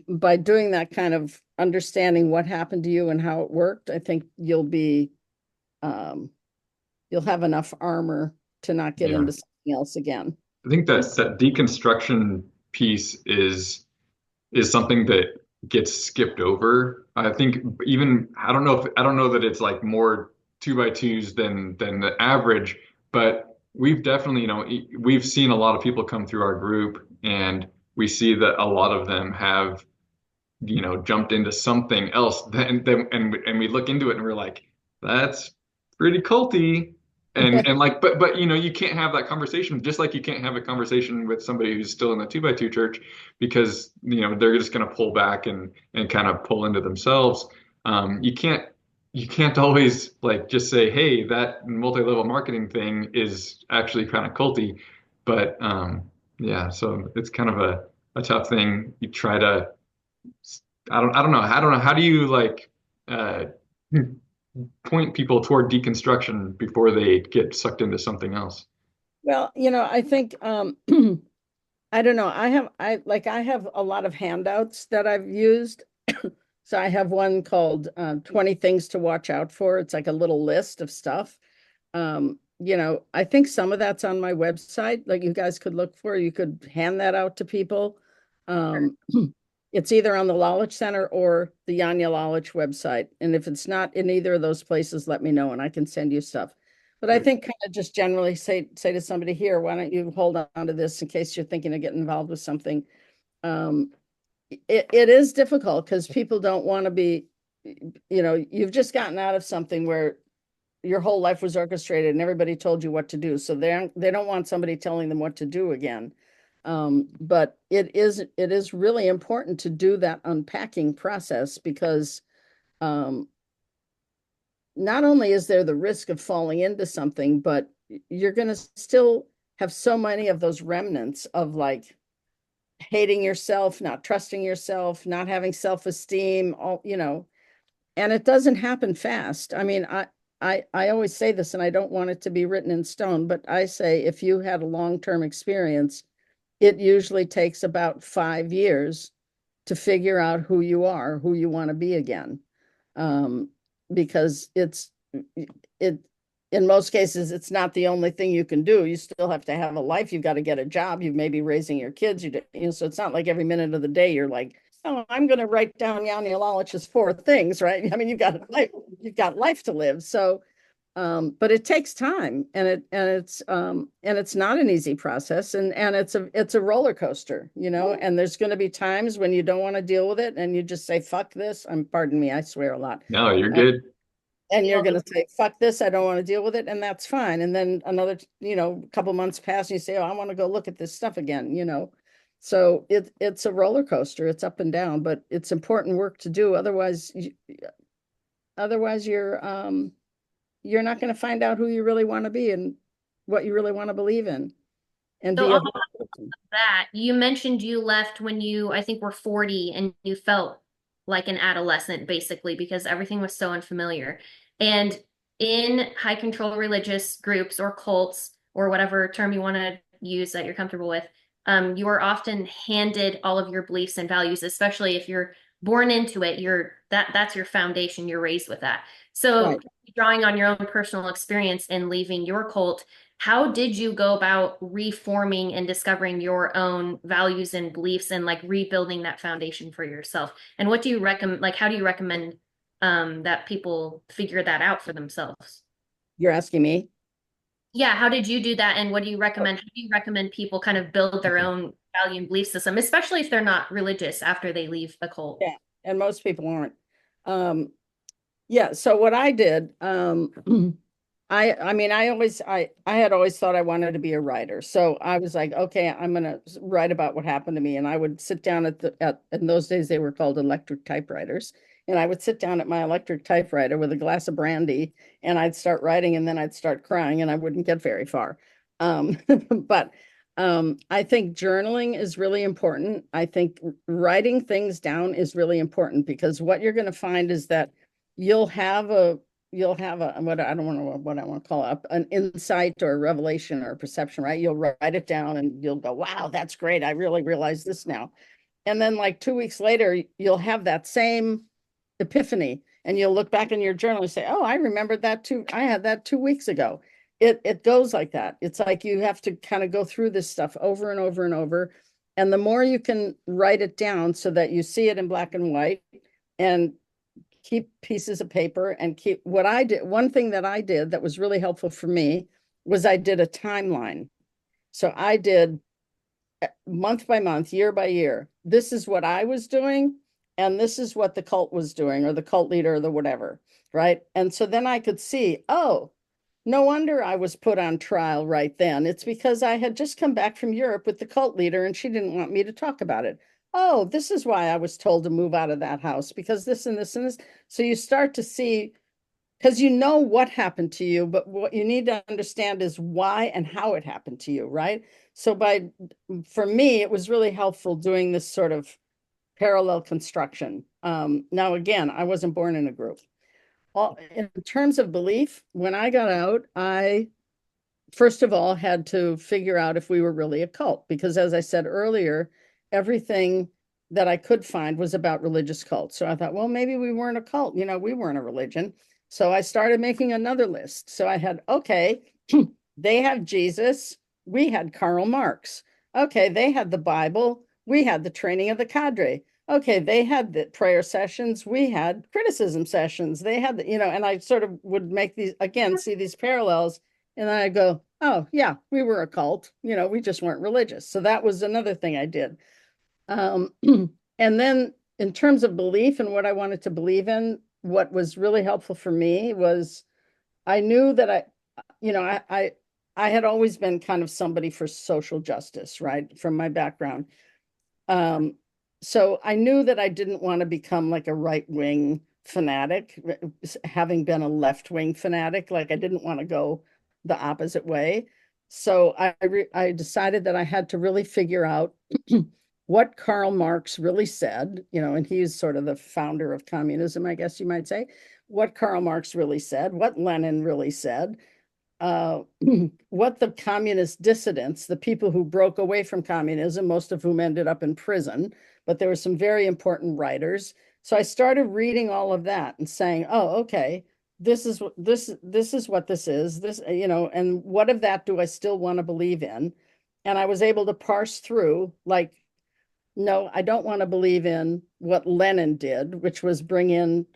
by doing that kind of understanding what happened to you and how it worked, I think you'll have enough armor to not get Yeah. into something else again. I think that deconstruction piece is something that gets skipped over. I think even I don't know that it's like more two by twos than the average, but we've definitely, we've seen a lot of people come through our group, and we see that a lot of them have, jumped into something else. And we look into it and we're like, that's pretty culty. And like, but you can't have that conversation, just like you can't have a conversation with somebody who's still in the two by two church, because they're just going to pull back and kind of pull into themselves. You can't always like just say, hey, that multi-level marketing thing is actually kind of culty. But yeah, so it's kind of a tough thing. You try to, I don't know. How do you like uh, point people toward deconstruction before they get sucked into something else? Well, I think I don't know. I have a lot of handouts that I've used. So I have one called 20 Things to Watch Out For. It's like a little list of stuff. I think some of that's on my website, like you guys could look for. You could hand that out to people. Um, it's either on the Lalich Center or the Janja Lalich website. And if it's not in either of those places, let me know and I can send you stuff. But I think kind of just generally say to somebody here, why don't you hold on to this in case you're thinking of getting involved with something. It is difficult because people don't want to be, you've just gotten out of something where your whole life was orchestrated and everybody told you what to do. So they don't want somebody telling them what to do again. But it is really important to do that unpacking process because not only is there the risk of falling into something, but you're going to still have so many of those remnants of like hating yourself, not trusting yourself, not having self-esteem, and it doesn't happen fast. I mean, I always say this and I don't want it to be written in stone, but I say if you had a long-term experience, it usually takes about 5 years to figure out who you are, who you want to be again. Because it in most cases, it's not the only thing you can do. You still have to have a life. You've got to get a job. You may be raising your kids. So it's not like every minute of the day you're like, oh, I'm going to write down Janja Lalich's 4 things, right? I mean, you've got life to live. So, but it takes time, and it's not an easy process, and it's a roller coaster, and there's going to be times when you don't want to deal with it, and you just say, fuck this. Pardon me, I swear a lot. No, you're good. And you're going to say, fuck this, I don't want to deal with it. And that's fine. And then another, couple months pass and you say, oh, I want to go look at this stuff again, So it's a roller coaster. It's up and down, but it's important work to do. Otherwise you're not going to find out who you really want to be and what you really want to believe in. And So be off of that, you mentioned you left when you, I think, were 40 and you felt like an adolescent basically because everything was so unfamiliar. And in high control religious groups or cults or whatever term you want to use that you're comfortable with, you are often handed all of your beliefs and values, especially if you're born into it. That's your foundation. You're raised with that. So Right. drawing on your own personal experience and leaving your cult, how did you go about reforming and discovering your own values and beliefs and like rebuilding that foundation for yourself? And what do you recommend, like, how do you recommend that people figure that out for themselves? You're asking me? Yeah, how did you do that? And what do you recommend? How do you recommend people kind of build their own value and belief system, especially if they're not religious after they leave a cult? Yeah. And most people aren't. Yeah. So what I did, I mean, I had always thought I wanted to be a writer. So I was like, okay, I'm going to write about what happened to me. And I would sit down in those days, they were called electric typewriters. And I would sit down at my electric typewriter with a glass of brandy and I'd start writing and then I'd start crying and I wouldn't get very far. But I think journaling is really important. I think writing things down is really important because what you're going to find is that you'll have a what I don't know what I want to call it, an insight or a revelation or a perception, right? You'll write it down and you'll go, wow, that's great. I really realize this now. And then like 2 weeks later, you'll have that same epiphany and you'll look back in your journal and say, oh, I remembered that too. I had that 2 weeks ago. It goes like that. It's like you have to kind of go through this stuff over and over and over. And the more you can write it down so that you see it in black and white and keep pieces of paper and keep what I did. One thing that I did that was really helpful for me was I did a timeline. So I did month by month, year by year. This is what I was doing, and this is what the cult was doing, or the cult leader, or the whatever, right? And so then I could see, oh, no wonder I was put on trial right then. It's because I had just come back from Europe with the cult leader, and she didn't want me to talk about it. Oh, this is why I was told to move out of that house, because this and this and this. So you start to see, because you know what happened to you, but what you need to understand is why and how it happened to you, right? So for me, it was really helpful doing this sort of parallel construction. Now, again, I wasn't born in a group. In terms of belief, when I got out, I first of all had to figure out if we were really a cult, because as I said earlier, everything that I could find was about religious cults. So I thought, well, maybe we weren't a cult, we weren't a religion. So I started making another list. So I had, okay, they have Jesus, we had Karl Marx. Okay, they had the Bible, we had the training of the cadre. Okay, they had the prayer sessions, we had criticism sessions. They had and I sort of would make these, again, see these parallels. And then I go, oh, yeah, we were a cult. We just weren't religious. So that was another thing I did. And then in terms of belief and what I wanted to believe in, what was really helpful for me was I knew that I had always been kind of somebody for social justice, right, from my background. So I knew that I didn't want to become like a right-wing fanatic, having been a left-wing fanatic. Like I didn't want to go the opposite way. So I decided that I had to really figure out what Karl Marx really said, and he's sort of the founder of communism, I guess you might say, what Karl Marx really said, what Lenin really said, what the communist dissidents, the people who broke away from communism, most of whom ended up in prison, but there were some very important writers. So I started reading all of that and saying, oh, okay, this is what this is, and what of that do I still want to believe in? And I was able to parse through, like, no, I don't want to believe in what Lenin did, which was bring in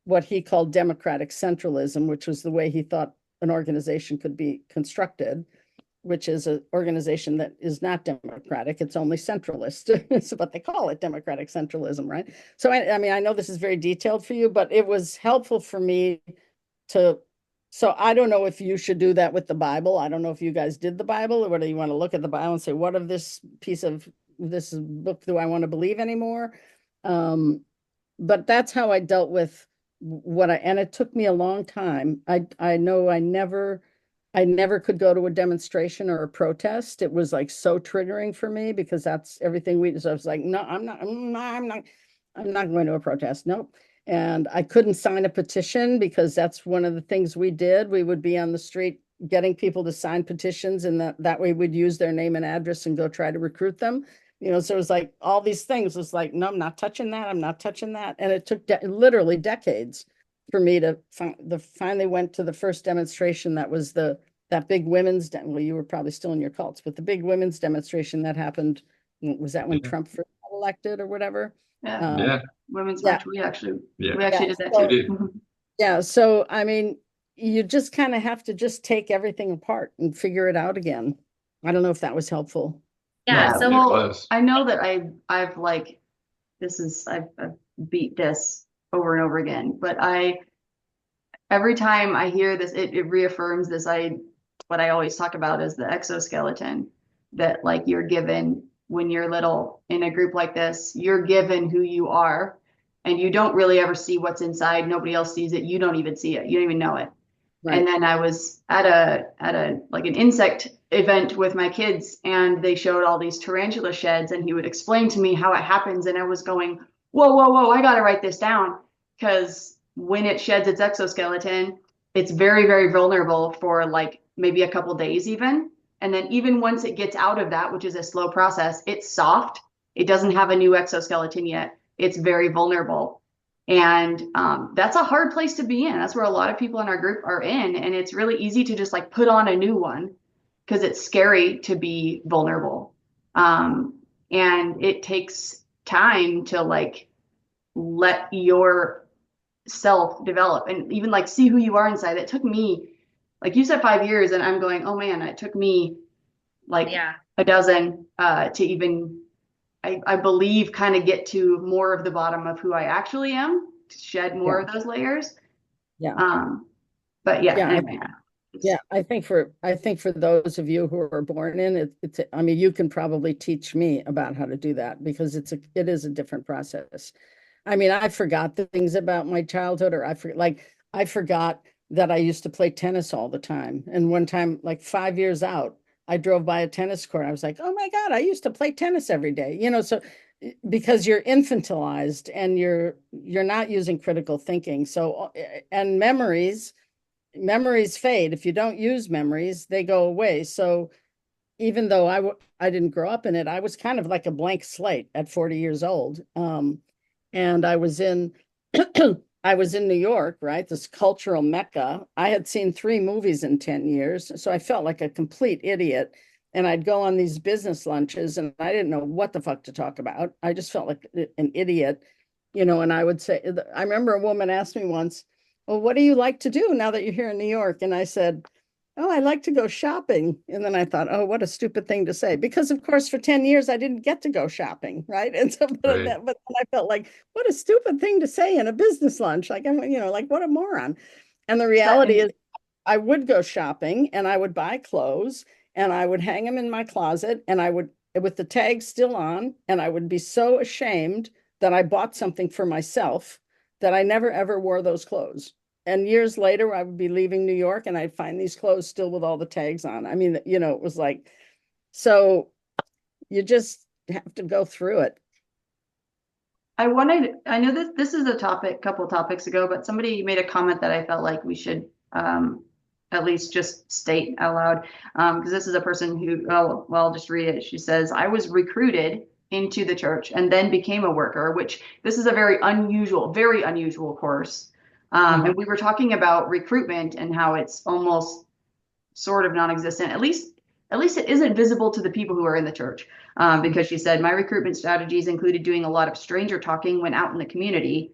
what he called democratic centralism, which was the way he thought an organization could be constructed, which is an organization that is not democratic. It's only centralist. But they call it democratic centralism, right? So, I mean, I know this is very detailed for you, but it was helpful for me so I don't know if you should do that with the Bible. I don't know if you guys did the Bible, or whether you want to look at the Bible and say, what of this book do I want to believe anymore? But that's how I dealt with and it took me a long time. I know I never could go to a demonstration or a protest. It was like so triggering for me because that's everything so I was like, no, I'm not going to a protest. Nope. And I couldn't sign a petition because that's one of the things we did. We would be on the street getting people to sign petitions, and that way we'd use their name and address and go try to recruit them. So it was like all these things. It was like, no, I'm not touching that. I'm not touching that. And it took literally decades for me to finally went to the first demonstration. That was that big women's, well, you were probably still in your cults, but the big women's demonstration that happened, was that when Trump first got elected or whatever? Yeah. Women's March. We actually did that So, too. Yeah. So, I mean, you just kind of have to just take everything apart and figure it out again. I don't know if that was helpful. Yeah. So Well, I know that I've like, I've beat this over and over again, but every time I hear this, it reaffirms this, what I always talk about is the exoskeleton that like you're given when you're little in a group like this. You're given who you are, and you don't really ever see what's inside. Nobody else sees it. You don't even see it. You don't even know it. Right. And then I was at a like an insect event with my kids, and they showed all these tarantula sheds, and he would explain to me how it happens. And I was going, whoa, I got to write this down, because when it sheds its exoskeleton, it's very, very vulnerable for like maybe a couple days even. And then even once it gets out of that, which is a slow process, it's soft. It doesn't have a new exoskeleton yet. It's very vulnerable. And that's a hard place to be in. That's where a lot of people in our group are in. And it's really easy to just like put on a new one because it's scary to be vulnerable. And it takes time to like let your self develop and even like see who you are inside. It took me, like you said, 5 years, and I'm going, oh man, it took me like a dozen to even, I believe, kind of get to more of the bottom of who I actually am, to shed more of those layers. But anyway. Yeah, I think for those of you who are born in it, I mean, you can probably teach me about how to do that because it is a different process. I mean, I forgot the things about my childhood, or I forgot that I used to play tennis all the time. And one time, like 5 years out, I drove by a tennis court. I was like, oh my God, I used to play tennis every day. So because you're infantilized and you're not using critical thinking. So, and memories fade. If you don't use memories, they go away. So even though I didn't grow up in it, I was kind of like a blank slate at 40 years old. And I was in New York, right? This cultural mecca. I had seen 3 movies in 10 years. So I felt like a complete idiot. And I'd go on these business lunches and I didn't know what the fuck to talk about. I just felt like an idiot, and I would say, I remember a woman asked me once, well, what do you like to do now that you're here in New York? And I said, oh, I like to go shopping. And then I thought, oh, what a stupid thing to say. Because of course, for 10 years, I didn't get to go shopping, right? And so, but I felt like, what a stupid thing to say in a business lunch. Like, like what a moron. And the reality is I would go shopping and I would buy clothes and I would hang them in my closet and I would, with the tag still on, and I would be so ashamed that I bought something for myself that I never ever wore those clothes. And years later, I would be leaving New York and I'd find these clothes still with all the tags on. I mean, it was like, so you just have to go through it. I know this is a couple topics ago, but somebody made a comment that I felt like we should at least just state out loud. Because this is a person who, well, I'll just read it. She says, I was recruited into the church and then became a worker, which this is a very unusual course. And we were talking about recruitment and how it's almost sort of non-existent. At least it isn't visible to the people who are in the church. Because she said, my recruitment strategies included doing a lot of stranger talking when out in the community.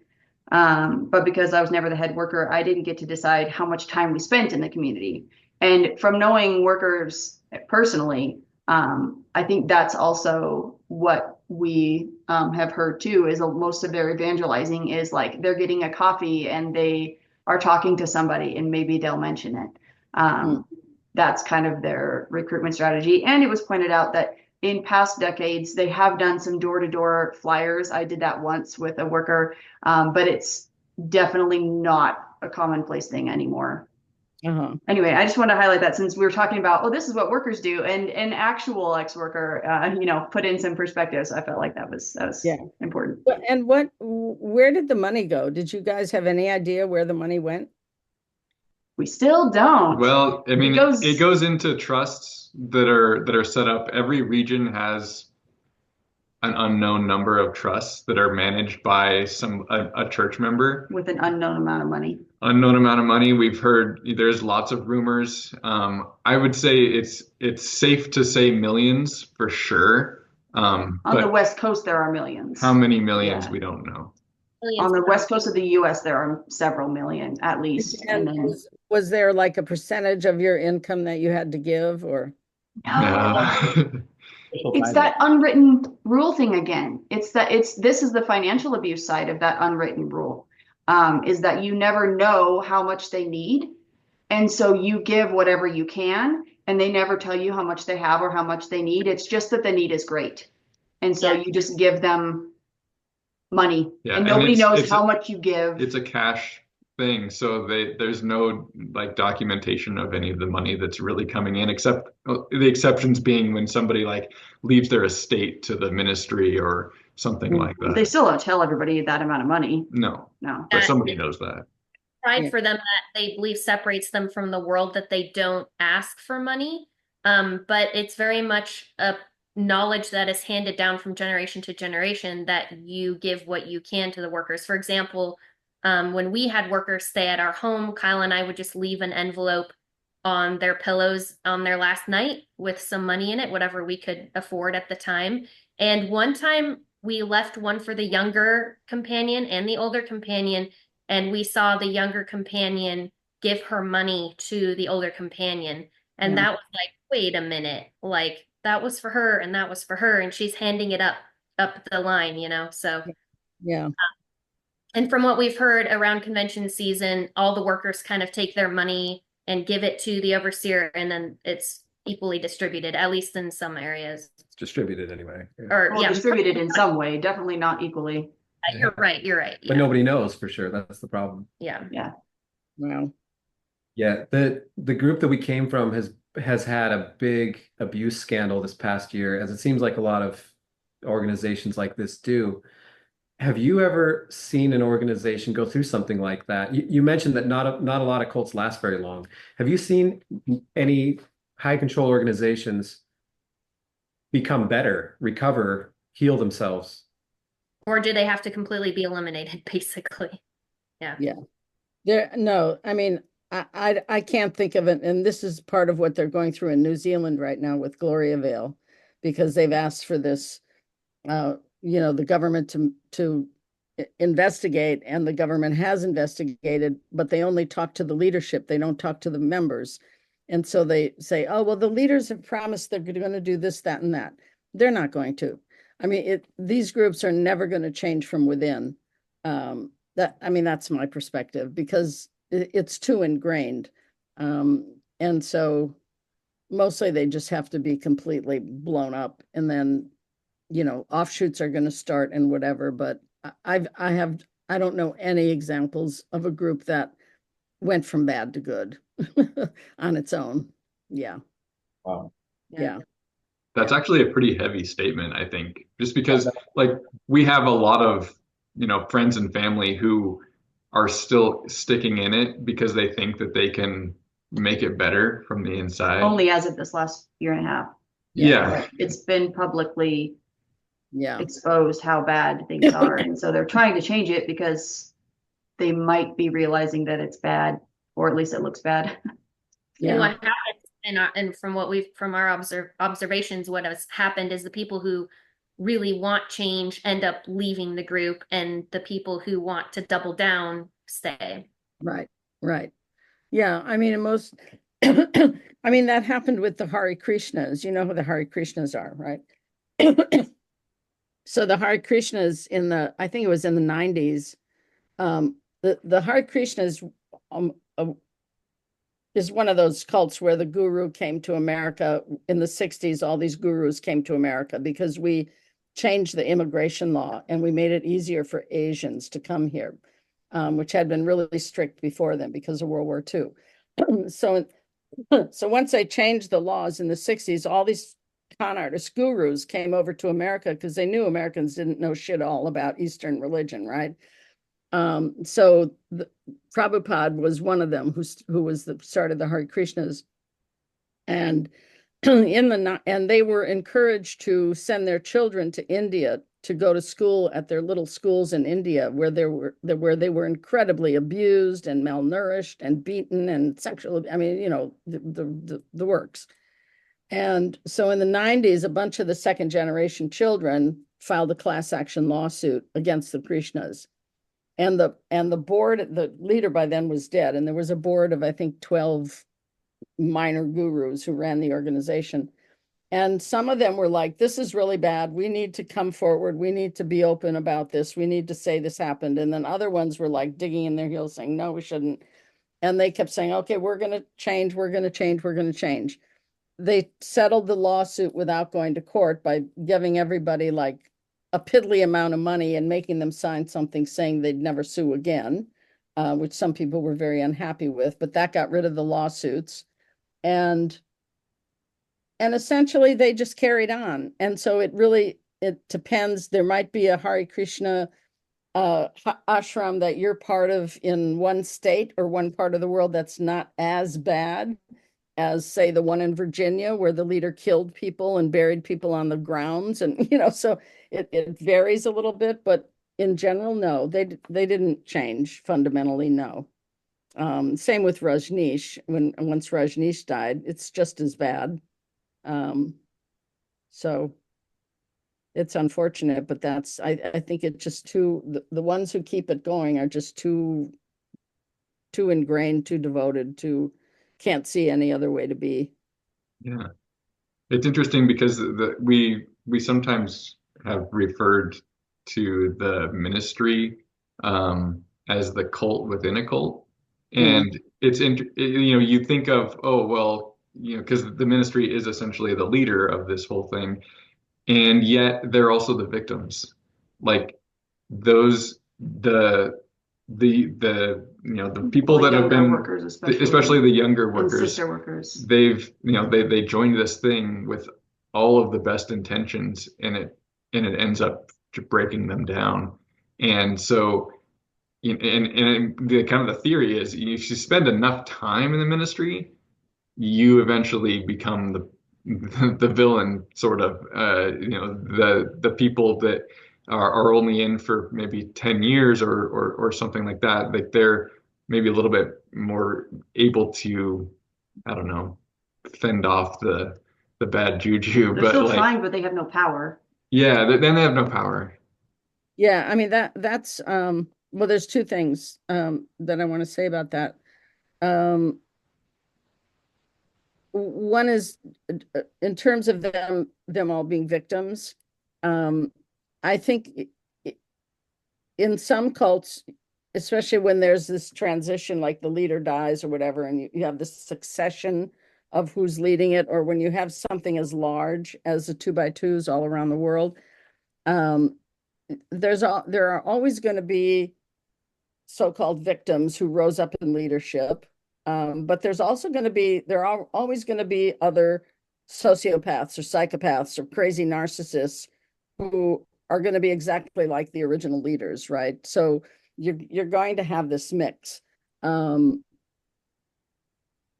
But because I was never the head worker, I didn't get to decide how much time we spent in the community. And from knowing workers personally, I think that's also what we have heard too, is most of their evangelizing is like they're getting a coffee and they are talking to somebody and maybe they'll mention it. That's kind of their recruitment strategy. And it was pointed out that in past decades, they have done some door-to-door flyers. I did that once with a worker, but it's definitely not a commonplace thing anymore. Anyway, I just want to highlight that since we were talking about, oh, this is what workers do, and an actual ex-worker, put in some perspective. So I felt like that was important. And where did the money go? Did you guys have any idea where the money went? We still don't. Well, I mean, it goes into trusts that are set up. Every region has an unknown number of trusts that are managed by a church member with an unknown amount of money. We've heard there's lots of rumors. I would say it's safe to say millions for sure. On the West Coast, there are millions. How many millions, we don't know. On the West Coast of the US, there are several million at least. And then, was there like a percentage of your income that you had to give, or? No. It's that unwritten rule thing again. This is the financial abuse side of that unwritten rule, is that you never know how much they need. And so you give whatever you can, and they never tell you how much they have or how much they need. It's just that the need is great. And so you just give them money, and nobody knows how much you give. It's a cash thing, so there's no like documentation of any of the money that's really coming in, except the exceptions being when somebody like leaves their estate to the ministry or something like that. They still don't tell everybody that amount of money. No, but somebody knows that. Pride for them that they believe separates them from the world, that they don't ask for money. But it's very much a knowledge that is handed down from generation to generation that you give what you can to the workers. For example, when we had workers stay at our home, Kyle and I would just leave an envelope on their pillows on their last night with some money in it, whatever we could afford at the time. And one time we left one for the younger companion and the older companion, and we saw the younger companion give her money to the older companion. And Yeah. that was like, wait a minute, like that was for her and that was for her, and she's handing it up the line, you know. So, Yeah. and from what we've heard around convention season, all the workers kind of take their money and give it to the overseer, and then it's equally distributed, at least in some areas. It's distributed anyway. Yeah. Or Well, yeah, distributed in some way, definitely not equally. you're right. You're right. But Yeah. nobody knows for sure. That's the problem. Yeah. Yeah. Wow. Yeah, the group that we came from has had a big abuse scandal this past year, as it seems like a lot of organizations like this do. Have you ever seen an organization go through something like that? You mentioned that not a lot of cults last very long. Have you seen any high control organizations become better, recover, heal themselves? Or do they have to completely be eliminated, basically? Yeah. Yeah. No, I mean, I can't think of it, and this is part of what they're going through in New Zealand right now with Gloria Vale, because they've asked for this, the government to investigate, and the government has investigated, but they only talk to the leadership. They don't talk to the members. And so they say, oh, well, the leaders have promised they're going to do this, that, and that. They're not going to. I mean, these groups are never going to change from within. That's my perspective, because it's too ingrained. And so mostly they just have to be completely blown up, and then, offshoots are going to start and whatever. But I don't know any examples of a group that went from bad to good on its own. Yeah. Wow. Yeah. That's actually a pretty heavy statement, I think, just because like we have a lot of, friends and family who are still sticking in it because they think that they can make it better from the inside. Only as of this last year and a half. Yeah. It's been publicly Yeah. exposed how bad things are. And so they're trying to change it because they might be realizing that it's bad, or at least it looks bad. And Yeah. what happens, and from our observations, what has happened is the people who really want change end up leaving the group, and the people who want to double down stay. Right. Right. Yeah. I mean, that happened with the Hare Krishnas. You know who the Hare Krishnas are, right? So the Hare Krishnas I think it was in the 90s, the Hare Krishnas is one of those cults where the guru came to America in the 60s. All these gurus came to America because we changed the immigration law and we made it easier for Asians to come here, which had been really strict before then because of World War II. So once they changed the laws in the 60s, all these con artist gurus came over to America because they knew Americans didn't know shit all about Eastern religion, right? So Prabhupada was one of them who started the Hare Krishnas, and and they were encouraged to send their children to India to go to school at their little schools in India, where they were incredibly abused and malnourished and beaten and sexual. I mean, the works. And so in the 90s, a bunch of the second generation children filed a class action lawsuit against the Krishnas. And the board, the leader by then was dead. And there was a board of, I think, 12 minor gurus who ran the organization. And some of them were like, this is really bad. We need to come forward. We need to be open about this. We need to say this happened. And then other ones were like digging in their heels saying, no, we shouldn't. And they kept saying, okay, we're going to change. We're going to change. We're going to change. They settled the lawsuit without going to court by giving everybody like a piddly amount of money and making them sign something saying they'd never sue again, which some people were very unhappy with, but that got rid of the lawsuits. And essentially they just carried on. And so it depends. There might be a Hare Krishna ashram that you're part of in one state or one part of the world that's not as bad. as, say, the one in Virginia where the leader killed people and buried people on the grounds. And, so it varies a little bit, but in general, no, they didn't change fundamentally, no. Same with Rajneesh. Once Rajneesh died, it's just as bad. So it's unfortunate, but I think it's just the ones who keep it going are just too ingrained, too devoted, can't see any other way to be. Yeah. It's interesting because we sometimes have referred to the ministry as the cult within a cult. And you think of, oh, well, because the ministry is essentially the leader of this whole thing. And yet they're also the victims. Like those, the people that have been workers, especially the younger and workers, sister workers. they joined this thing with all of the best intentions, and it ends up breaking them down. And so and the kind of the theory is if you spend enough time in the ministry, you eventually become the villain, sort of. The people that are only in for maybe 10 years or something like that. Like they're maybe a little bit more able to, I don't know, fend off the bad juju. They're But still like, trying, but they have no power. yeah, then they have no power. Yeah, I mean that's well, there's two things that I want to say about that. One is in terms of them all being victims. I think in some cults, especially when there's this transition, like the leader dies or whatever, and you have this succession of who's leading it, or when you have something as large as the 2x2s all around the world, there are always going to be so-called victims who rose up in leadership. But there are always going to be other sociopaths or psychopaths or crazy narcissists who are going to be exactly like the original leaders, right? So you're going to have this mix.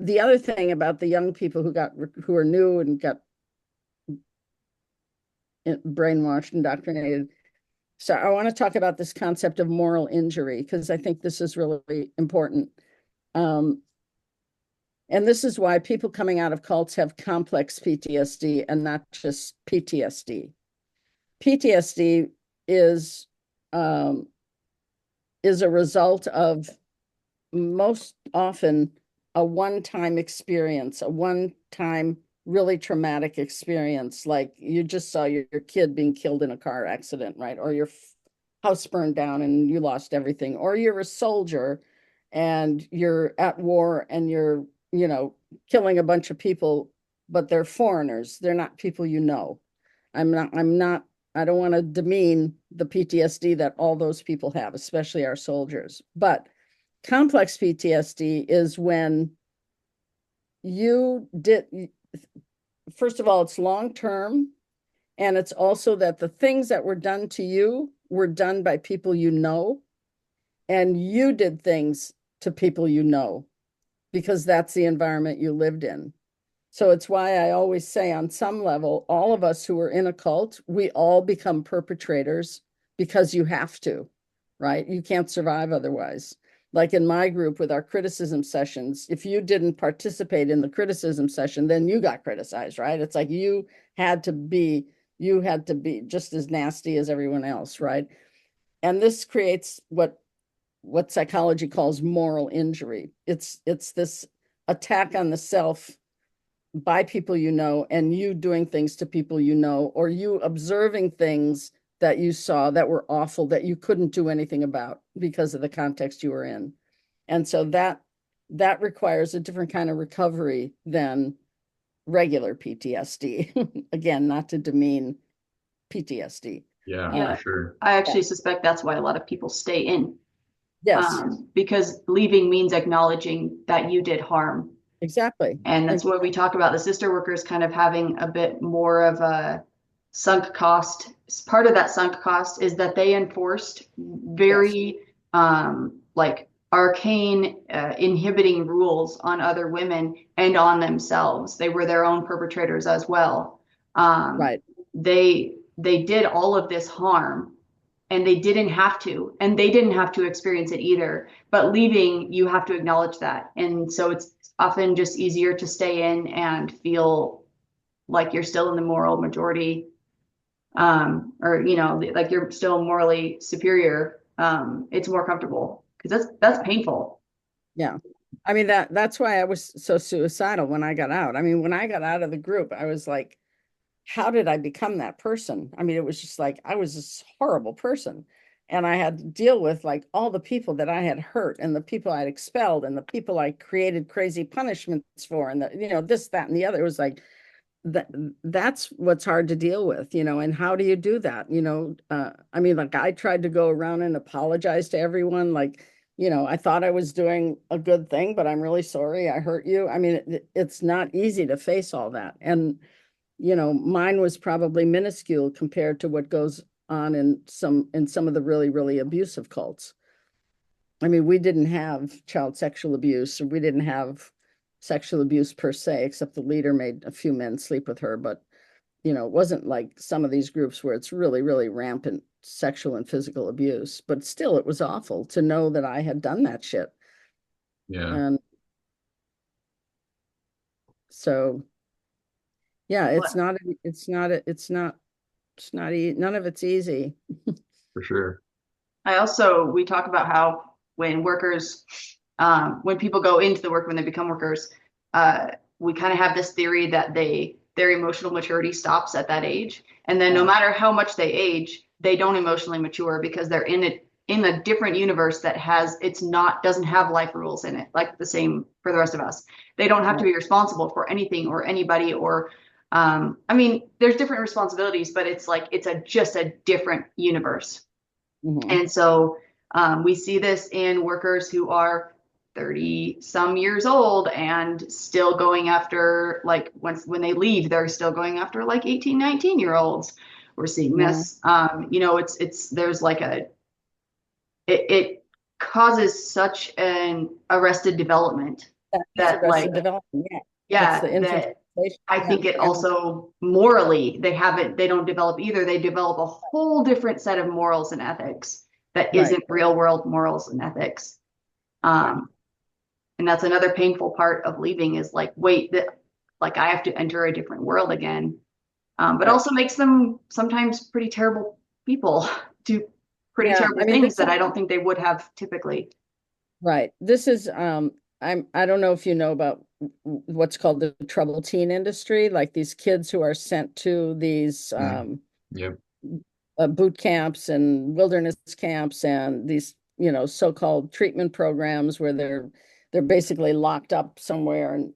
The other thing about the young people who are new and got brainwashed, indoctrinated. So I want to talk about this concept of moral injury, because I think this is really important. And this is why people coming out of cults have complex PTSD and not just PTSD. PTSD is a result of most often a one-time experience, a one-time really traumatic experience, like you just saw your kid being killed in a car accident, right? Or your house burned down and you lost everything, or you're a soldier and you're at war and you're killing a bunch of people, but they're foreigners, they're not people I don't want to demean the PTSD that all those people have, especially our soldiers. But complex PTSD is when first of all, it's long term, and it's also that the things that were done to you were done by people and you did things to people because that's the environment you lived in. So it's why I always say, on some level, all of us who are in a cult, we all become perpetrators because you have to, right? You can't survive otherwise. Like in my group with our criticism sessions, if you didn't participate in the criticism session, then you got criticized, right? It's like you had to be just as nasty as everyone else, right? And this creates what psychology calls moral injury. It's this attack on the self by people and you doing things to people or you observing things that you saw that were awful that you couldn't do anything about because of the context you were in. And so that requires a different kind of recovery than regular PTSD. Again, not to demean PTSD. Yeah, for sure. I actually suspect that's why a lot of people stay in. Yes. Because leaving means acknowledging that you did harm. Exactly. And that's what we talk about, the sister workers kind of having a bit more of a sunk cost. Part of that sunk cost is that they enforced very arcane, inhibiting rules on other women and on themselves. They were their own perpetrators as well. Right. They did all of this harm, and they didn't have to, and they didn't have to experience it either. But leaving, you have to acknowledge that. And so it's often just easier to stay in and feel like you're still in the moral majority, or like you're still morally superior. It's more comfortable because that's painful. Yeah. I mean, that's why I was so suicidal when I got out. I mean, when I got out of the group, I was like, how did I become that person? I mean, it was just like I was this horrible person. And I had to deal with like all the people that I had hurt and the people I'd expelled and the people I created crazy punishments for and this, that, and the other. It was like that's what's hard to deal with, and how do you do that? I mean, like I tried to go around and apologize to everyone, like, I thought I was doing a good thing, but I'm really sorry I hurt you. I mean, it's not easy to face all that. And, mine was probably minuscule compared to what goes on in some of the really, really abusive cults. I mean, we didn't have child sexual abuse, or we didn't have sexual abuse per se, except the leader made a few men sleep with her. But, it wasn't like some of these groups where it's really, really rampant sexual and physical abuse. But still, it was awful to know that I had done that shit. Yeah, And so, yeah, none of it's easy. for sure. We talk about how when workers, when people go into the work, when they become workers, we kind of have this theory that their emotional maturity stops at that age. And then no matter how much they age, they don't emotionally mature because they're in a different universe that doesn't have life rules in it, like the same for the rest of us. They don't have to be responsible for anything or anybody, or I mean, there's different responsibilities, but it's like just a different universe. Mhm. And so we see this in workers who are 30 some years old and still going after, like, when they leave, they're still going after like 18, 19-year-olds. We're seeing this. There's like it causes such an arrested development That's that, arrested like, development. Yeah. That's yeah, the that infantilization. I think it also morally, they don't develop either. They develop a whole different set of morals and ethics that Right. isn't real world morals and ethics. Right. And that's another painful part of leaving, is like, wait, like I have to enter a different world again. But Right. also makes them sometimes pretty terrible people, do pretty Yeah. terrible I mean, things that I don't think they would have typically. right. This is I don't know if you know about what's called the troubled teen industry, like these kids who are sent to these Yep. boot camps and wilderness camps and these, so-called treatment programs where they're basically locked up somewhere, and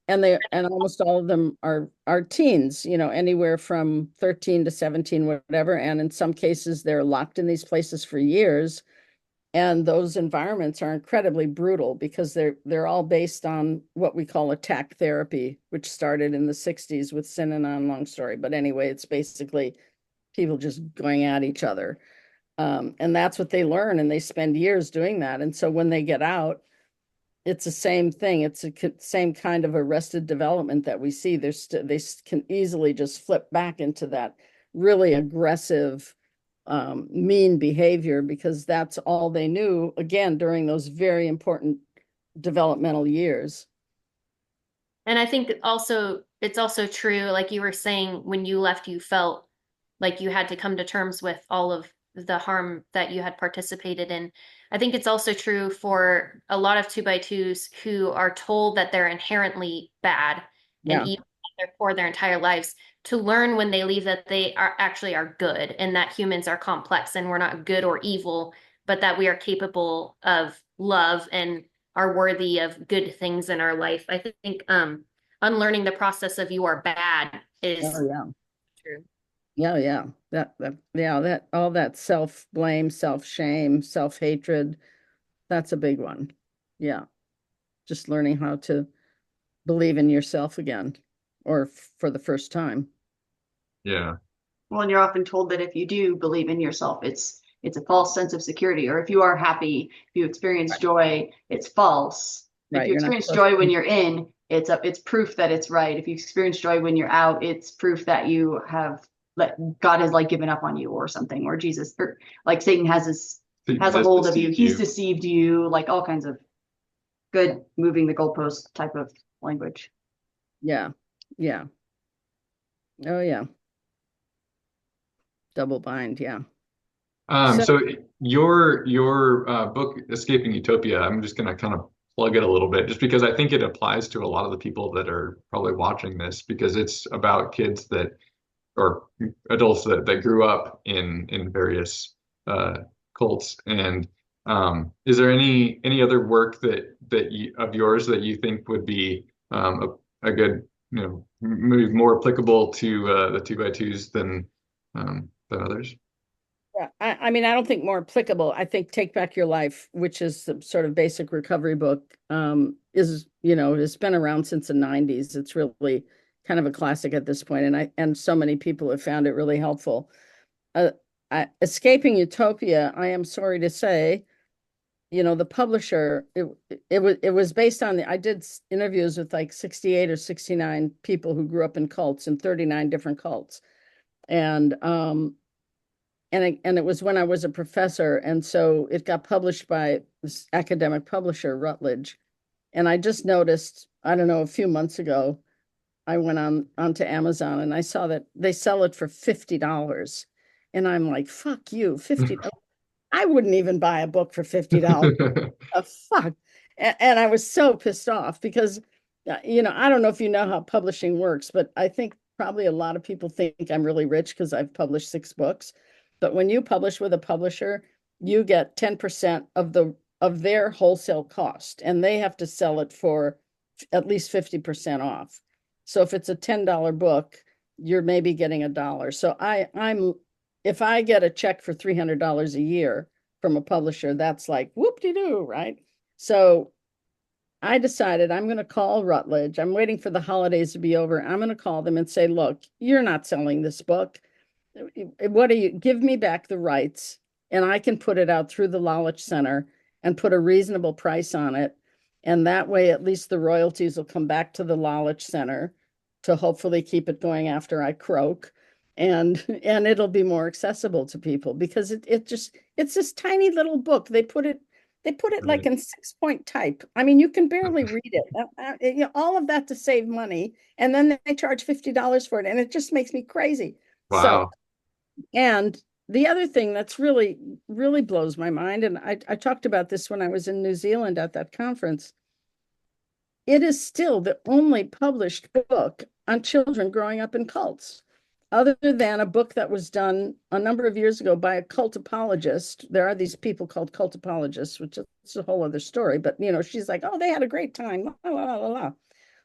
and almost all of them are teens, anywhere from 13 to 17, whatever, and in some cases they're locked in these places for years. And those environments are incredibly brutal because they're all based on what we call attack therapy, which started in the 60s with Synanon, long story. But anyway, it's basically people just going at each other. And that's what they learn, and they spend years doing that. And so when they get out, it's the same thing. It's the same kind of arrested development that we see. They can easily just flip back into that really aggressive, mean behavior because that's all they knew, again, during those very important developmental years. And I think it's also true, like you were saying, when you left, you felt like you had to come to terms with all of the harm that you had participated in. I think it's also true for a lot of 2x2s who are told that they're inherently bad and Yeah. evil for their entire lives, to learn when they leave that they are good, and that humans are complex and we're not good or evil, but that we are capable of love and are worthy of good things in our life. I think unlearning the process of you are bad Oh, is yeah. true. Yeah, yeah. That all that self-blame, self-shame, self-hatred, that's a big one. Yeah. Just learning how to believe in yourself again, or for the first time. Yeah. Well, and you're often told that if you do believe in yourself, it's it's a false sense of security. Or if you are happy, if you experience joy, it's false. If Right, you you're not experience supposed joy when to. you're in, it's proof that it's right. If you experience joy when you're out, it's proof that you have let God has like given up on you or something, or Jesus, or like Satan has a Just hold of you. deceived He's you. deceived you, like all kinds of good moving the goalpost type of language. Yeah, yeah. Oh, yeah. Double bind, yeah. So, So your book, Escaping Utopia, I'm just gonna kind of plug it a little bit, just because I think it applies to a lot of the people that are probably watching this, because it's about kids that or adults that grew up in various cults. And is there any other work of yours that you think would be a good, maybe more applicable to the two by twos than others? yeah, I mean, I don't think more applicable. I think Take Back Your Life, which is the sort of basic recovery book, it's been around since the 90s. It's really kind of a classic at this point, and so many people have found it really helpful. Uh, Escaping Utopia, I am sorry to say, the publisher, it was based on I did interviews with like 68 or 69 people who grew up in cults in 39 different cults. And it was when I was a professor, and so it got published by this academic publisher, Rutledge. And I just noticed, I don't know, a few months ago, I went onto Amazon and I saw that they sell it for $50. And I'm like, fuck you, 50. I wouldn't even buy a book for $50. Fuck. And I was so pissed off because, I don't know if you know how publishing works, but I think probably a lot of people think I'm really rich because I've published 6 books. But when you publish with a publisher, you get 10% of their wholesale cost, and they have to sell it for at least 50% off. So if it's a $10 book, you're maybe getting $1. So if I get a check for $300 a year from a publisher, that's like whoop-de-doo, right? So I decided I'm going to call Rutledge. I'm waiting for the holidays to be over. I'm going to call them and say, look, you're not selling this book. What do you give me back the rights, and I can put it out through the Lalich Center and put a reasonable price on it. And that way, at least the royalties will come back to the Lalich Center to hopefully keep it going after I croak. And it'll be more accessible to people because it's this tiny little book. They put it like Right. in 6-point type. I mean, you can barely read it. All of that to save money, and then they charge $50 for it, and it just makes me crazy. So, Wow. and the other thing that's really, really blows my mind, and I talked about this when I was in New Zealand at that conference, it is still the only published book on children growing up in cults, other than a book that was done a number of years ago by a cult apologist. There are these people called cult apologists, which is a whole other story. But, she's like, oh, they had a great time. La, la, la, la.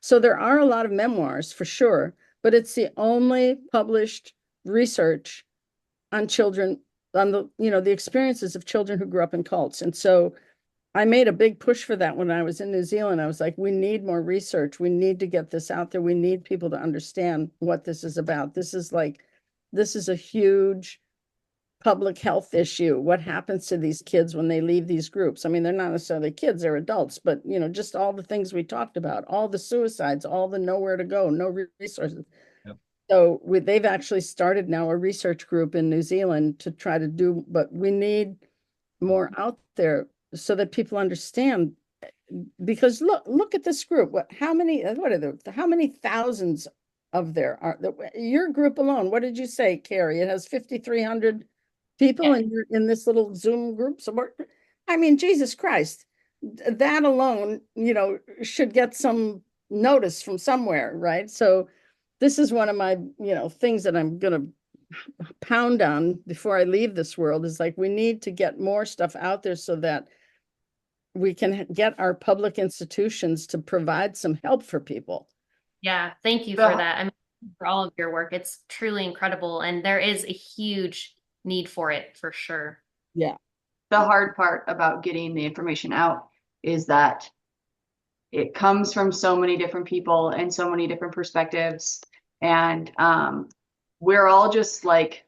So there are a lot of memoirs for sure, but it's the only published research on children, on the experiences of children who grew up in cults. And so I made a big push for that when I was in New Zealand. I was like, we need more research. We need to get this out there. We need people to understand what this is about. This is a huge public health issue. What happens to these kids when they leave these groups? I mean, they're not necessarily kids, they're adults, but just all the things we talked about, all the suicides, all the nowhere to go, no resources. Yep. So they've actually started now a research group in New Zealand to try to do, but we need more out there so that people understand. Because look at this group. How many thousands of there are your group alone? What did you say, Carrie? It has 5,300 people Yeah. in this little Zoom group. So I mean, Jesus Christ, that alone, should get some notice from somewhere, right? So this is one of my, things that I'm gonna pound on before I leave this world, is like, we need to get more stuff out there so that we can get our public institutions to provide some help for people. Yeah, thank you for that. I mean, for all of your work. It's truly incredible. And there is a huge need for it for sure. Yeah. The hard part about getting the information out is that it comes from so many different people and so many different perspectives. And we're all just like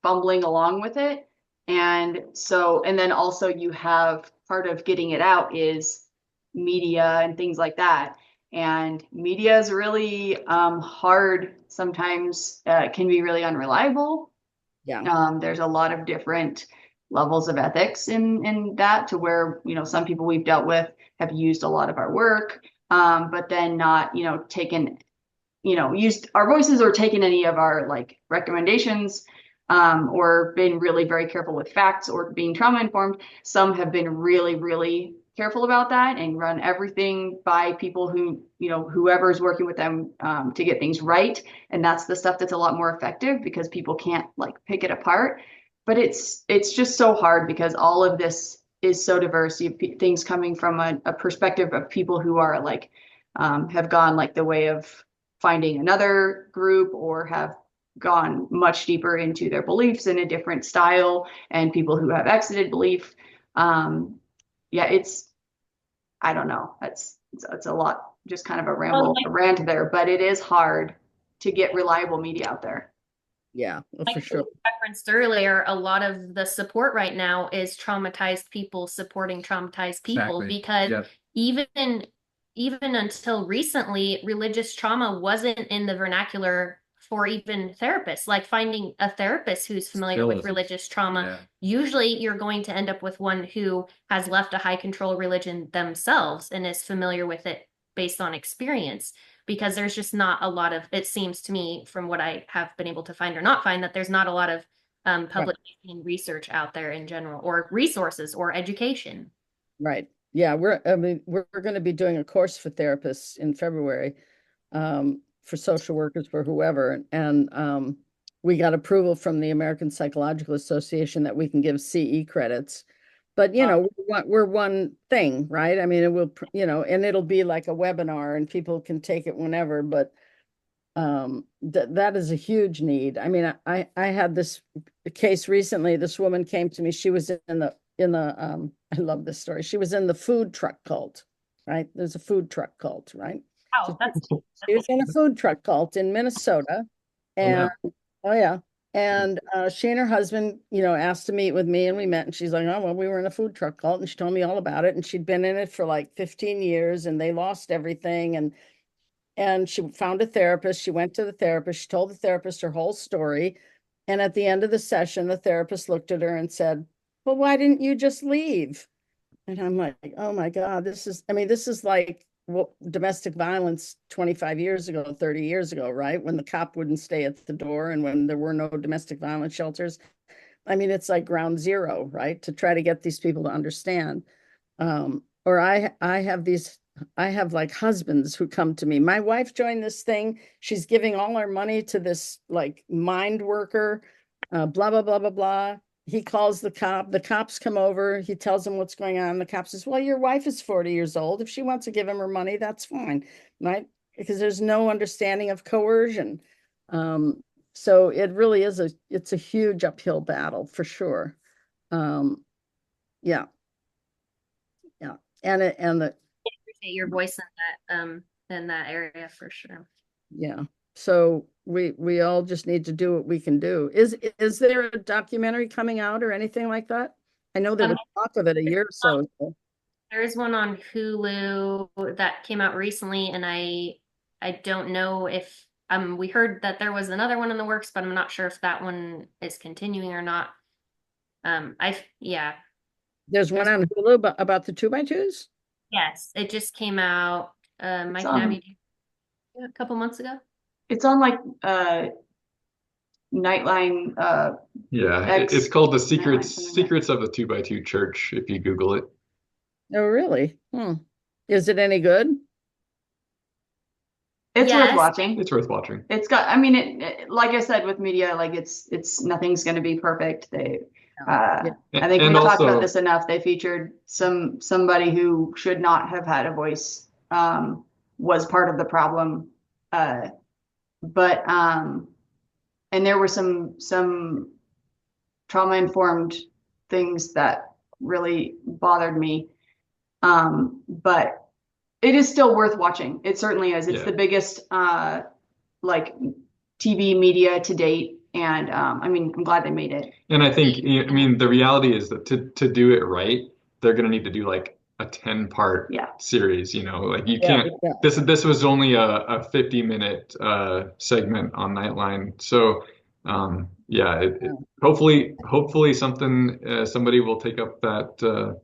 fumbling along with it. And so, and then also you have part of getting it out is media and things like that. And media is really hard sometimes, can be really unreliable. Yeah. There's a lot of different levels of ethics in that, to where, you know, some people we've dealt with have used a lot of our work, but then not, you know, taken, you know, used our voices or taken any of our like recommendations, or been really very careful with facts or being trauma informed. Some have been really, really careful about that and run everything by people who, you know, whoever's working with them, to get things right. And that's the stuff that's a lot more effective because people can't like pick it apart. But it's just so hard because all of this is so diverse. You have things coming from a perspective of people who are like, have gone like the way of finding another group, or have gone much deeper into their beliefs in a different style, and people who have exited belief. Yeah, I don't know. It's a lot, just kind of a Well, ramble, a rant there, but it is hard to get reliable media out there. Yeah, well, for like sure. we referenced earlier, a lot of the support right now is traumatized people supporting traumatized people Exactly. because Yeah. even even until recently, religious trauma wasn't in the vernacular for even therapists. Like finding a therapist who's familiar Still with isn't. religious trauma, Yeah. usually you're going to end up with one who has left a high control religion themselves and is familiar with it based on experience, because there's just not a lot of, it seems to me from what I have been able to find or not find, that there's not a lot of Right. public research out there in general, or resources or education. Right. Yeah, I mean, we're going to be doing a course for therapists in February, for social workers, for whoever. And we got approval from the American Psychological Association that we can give CE credits. But, you know, we're one thing, right? I mean, it will, you know, and it'll be like a webinar and people can take it whenever, but that is a huge need. I mean, I had this case recently. This woman came to me. She was in the I love this story. She was in the food truck cult, right? There's a food truck cult, right? So Wow, that's she was in a food truck cult in Minnesota. Oh, And yeah. oh yeah. And she and her husband, you know, asked to meet with me, and we met, and she's like, oh, well, we were in a food truck cult, and she told me all about it. And she'd been in it for like 15 years, and they lost everything. And she found a therapist. She went to the therapist. She told the therapist her whole story. And at the end of the session, the therapist looked at her and said, well, why didn't you just leave? And I'm like, oh my God, this is like domestic violence 25 years ago, 30 years ago, right? When the cop wouldn't stay at the door and when there were no domestic violence shelters. I mean, it's like ground zero, right? To try to get these people to understand. Or I have like husbands who come to me. My wife joined this thing. She's giving all our money to this like mind worker, blah, blah, blah, blah, blah. He calls the cop. The cops come over. He tells him what's going on. The cop says, well, your wife is 40 years old. If she wants to give him her money, that's fine, right? Because there's no understanding of coercion. So it really is it's a huge uphill battle for sure. Um, yeah, yeah. And the appreciate your voice in that area for sure. Yeah. So we all just need to do what we can do. Is there a documentary coming out or anything like that? I know there Um, was talk of it a year or so ago. there is one on Hulu that came out recently, and I don't know if we heard that there was another one in the works, but I'm not sure if that one is continuing or not. Yeah, There's one on Hulu about the 2x2s. yes, it just came out. It's Mike and on, Abby, a couple months ago. it's on like Nightline, Yeah, it's X, called The Nightline, Secrets something like that. Secrets of the 2x2 Church if you Google it. Oh, really? Is it any good? It's worth Yes. watching. It's worth watching. It's got, I mean, like I said, with media, like it's nothing's going to be perfect. Yeah. I think And we've talked about also, this enough. They featured somebody who should not have had a voice, was part of the problem. But and there were some trauma-informed things that really bothered me. But it is still worth watching. It certainly is. It's yeah. the biggest like TV media to date And I mean, I'm glad they made it. And I think, I mean, the reality is that to do it right, they're going to need to do like a 10-part Yeah. series, you know, like you Yeah, can't, yeah. this was only a 50-minute segment on Nightline. So, yeah, hopefully something, somebody will take up that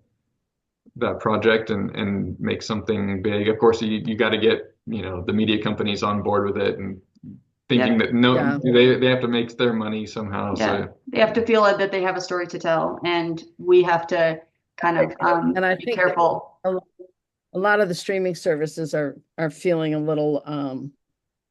project and make something big. Of course, you got to get, you know, the media companies on board with it and thinking Yeah. that no, Yeah. they have to make their money somehow. Yeah. So They have to feel that they have a story to tell, and we have to kind of And I be think that careful. a lot of the streaming services are feeling a little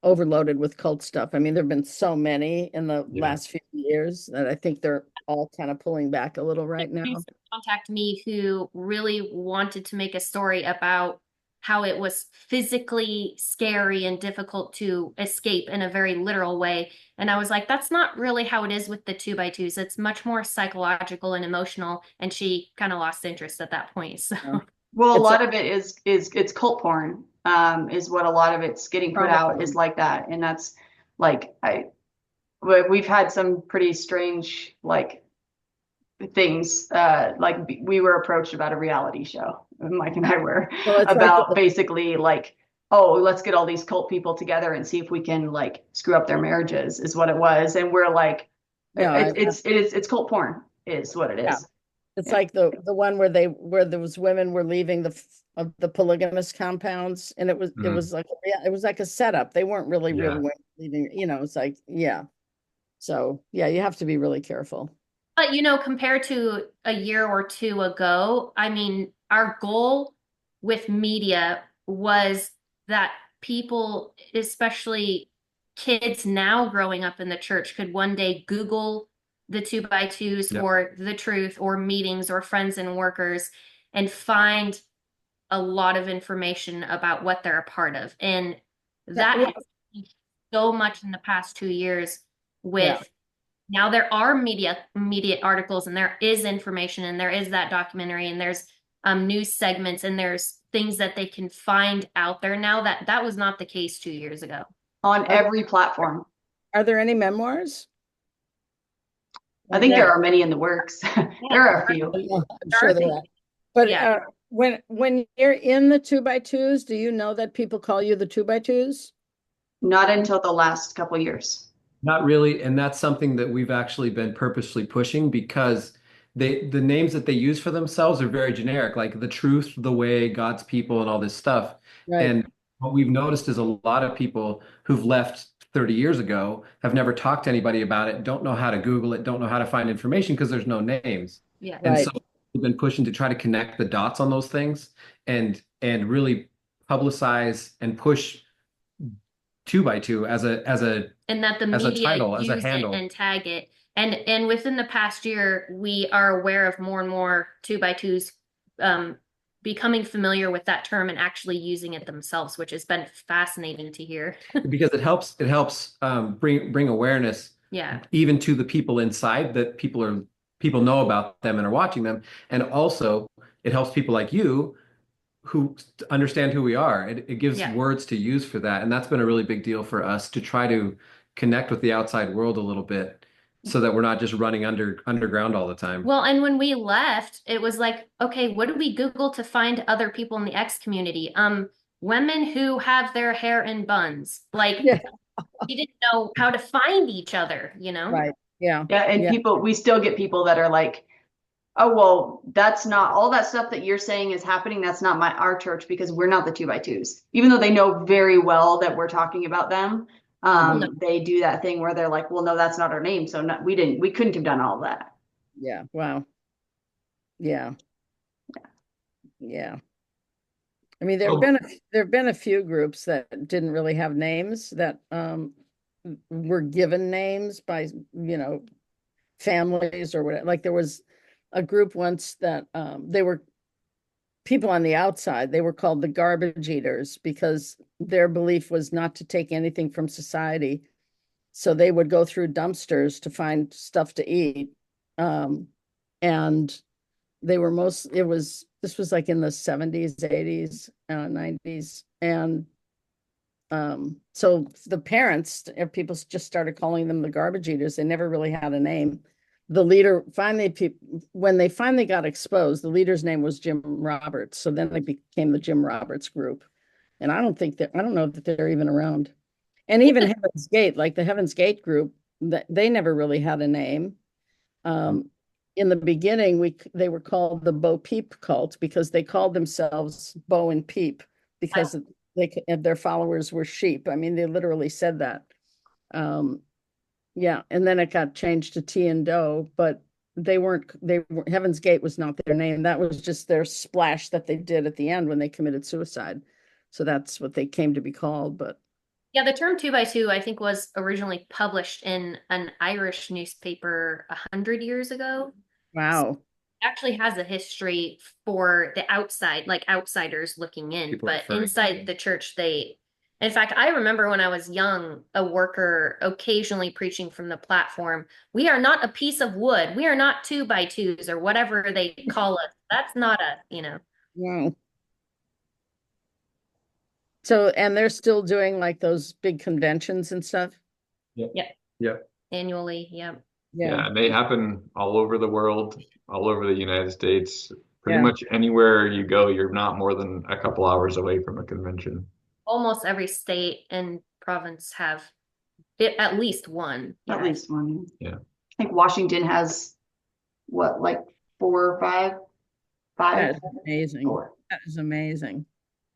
overloaded with cult stuff. I mean, there've been so many in the Yeah. last few years that I think they're all kind of pulling back a little right now. Contact me who really wanted to make a story about how it was physically scary and difficult to escape in a very literal way. And I was like, that's not really how it is with the 2x2s. It's much more psychological and emotional. And she kind of lost interest at that point. So Well, a It's lot of it is it's cult porn, is what a lot of it's getting put out is like that. And that's like we've had some pretty strange like things, like we were approached about a reality show, Mike and I were, Well, it's about like, basically like, oh, let's get all these cult people together and see if we can like screw up their marriages, is what it was. And we're like, no, it's cult porn is what it Yeah. is. it's Yeah. like the one where those women were leaving of the polygamous compounds, and it was like, yeah, it was like a setup. They weren't really real Yeah. women leaving, you know, it's like, yeah. So yeah, you have to be really careful. but you know, compared to a year or two ago, I mean, our goal with media was that people, especially kids now growing up in the church, could one day Google the 2x2s Yep. or the truth or meetings or friends and workers and find a lot of information about what they're a part of. And that Yeah. has changed so much in the past 2 years Yeah. with now there are media articles and there is information and there is that documentary and there's news segments and there's things that they can find out there now that was not the case 2 years ago. On every platform. Are there any memoirs? I think there are many in the works. There are a few. I'm sure there are. But Yeah. When you're in the 2x2s, do you know that people call you the 2x2s? Not until the last couple of years. Not really, and that's something that we've actually been purposely pushing because the names that they use for themselves are very generic, like the truth, the way, God's people, and all this stuff. Right. And what we've noticed is a lot of people who've left 30 years ago have never talked to anybody about it, don't know how to Google it, don't know how to find information because there's no names. Yeah. And Right. so we've been pushing to try to connect the dots on those things and really publicize and push 2x2 as a And that the as a media title, as a use it handle. and tag it. And within the past year, we are aware of more and more 2x2s becoming familiar with that term and actually using it themselves, which has been fascinating to hear. Because it helps bring awareness Yeah. even to the people inside that people know about them and are watching them, and also it helps people like you who understand who we are. It gives Yeah. words to use for that, and that's been a really big deal for us to try to connect with the outside world a little bit so that we're not just running underground all the time. Well, and when we left, it was like, okay, what do we Google to find other people in the X community? Women who have their hair in buns. Like, Yeah. we didn't know how to find each other, you know? Right. Yeah. Yeah, and Yeah. we still get people that are like, oh, well, that's not all that stuff that you're saying is happening. That's not our church because we're not the 2x2s. Even though they know very well that we're talking about them, they do that thing where they're like, well, no, that's not our name. So we couldn't have done all that. Yeah. Wow. Yeah. Yeah. I mean, there have been a few groups that didn't really have names that were given names by, you know, families or whatever. Like there was a group once that they were people on the outside. They were called the garbage eaters because their belief was not to take anything from society. So they would go through dumpsters to find stuff to eat. And they were this was like in the 70s, 80s, 90s. And So the parents, people just started calling them the garbage eaters. They never really had a name. The leader finally, when they finally got exposed, the leader's name was Jim Roberts. So then they became the Jim Roberts group. And I don't know that they're even around. And even Heaven's Gate, like the Heaven's Gate group, they never really had a name. In the beginning, they were called the Bo Peep cult because they called themselves Bo and Peep because their followers were sheep. I mean, they literally said that. Yeah, and then it got changed to T and Doe, but Heaven's Gate was not their name. That was just their splash that they did at the end when they committed suicide. So that's what they came to be called. But Yeah, the term 2x2, I think, was originally published in an Irish newspaper 100 years ago. wow. Actually has a history for the outside, like outsiders looking in, People but referring to inside it. the church, in fact, I remember when I was young, a worker occasionally preaching from the platform, "We are not a piece of wood. We are not 2x2s," or whatever they call us. That's not a. Wow. So, and they're still doing like those big conventions and stuff? Yep. Yep. Yep. Annually. Yep. Yeah, and they happen all over the world, all over the United States. Pretty Yeah. much anywhere you go, you're not more than a couple hours away from a convention. Almost every state and province have at least one. At Yeah. least one. Yeah. I think Washington has what, like 4 or 5? That 5? is amazing. 4. That is amazing.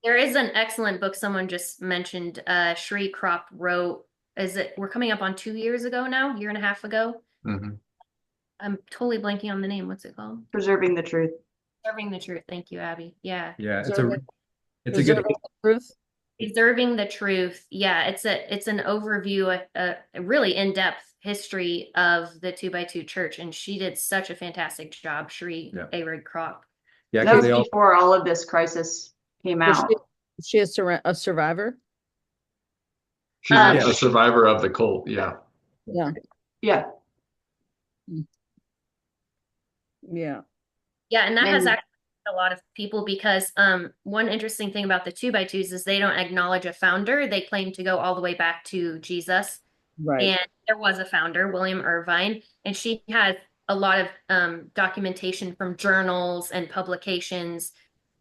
There is an excellent book someone just mentioned. Sri Kropp wrote. We're coming up on 2 years ago now, year and a half ago. Hmm. I'm totally blanking on the name. What's it called? Preserving the Truth. Preserving the Truth. Thank you, Abby. Yeah. Yeah, it's Preserving a good the truth. Preserving the Truth. Yeah, it's an overview, a really in-depth history of the 2x2 church, and she did such a fantastic job, Sri Yeah. Kropp. yeah, That because was before all of this crisis came out. Was she a survivor? She's Yeah. a survivor of the cult. Yeah. Yeah. Yeah. Yeah. Yeah, and that has And- actually a lot of people because one interesting thing about the 2x2s is they don't acknowledge a founder. They claim to go all the way back to Jesus. Right. And there was a founder, William Irvine, and she has a lot of documentation from journals and publications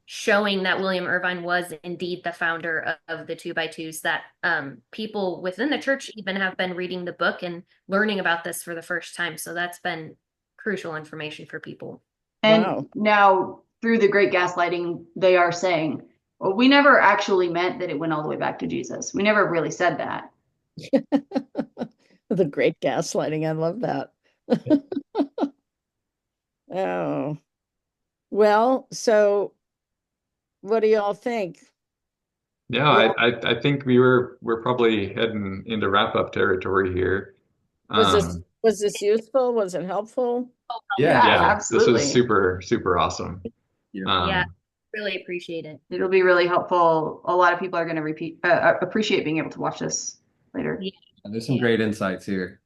showing that William Irvine was indeed the founder of the 2x2s, that people within the church even have been reading the book and learning about this for the first time. So that's been crucial information for people. And Wow. now through the great gaslighting, they are saying, well, we never actually meant that it went all the way back to Jesus. We never really said that. The great gaslighting. I love that. Oh. Well, so what do y'all think? Yeah, I think we're probably heading into wrap up territory here. Was this useful? Was it helpful? Yeah. Yeah, absolutely. this is super, super awesome. Yeah. Yeah. Really appreciate it. It'll be really helpful. A lot of people are going to appreciate being able to watch this later. Yeah. There's some great insights here.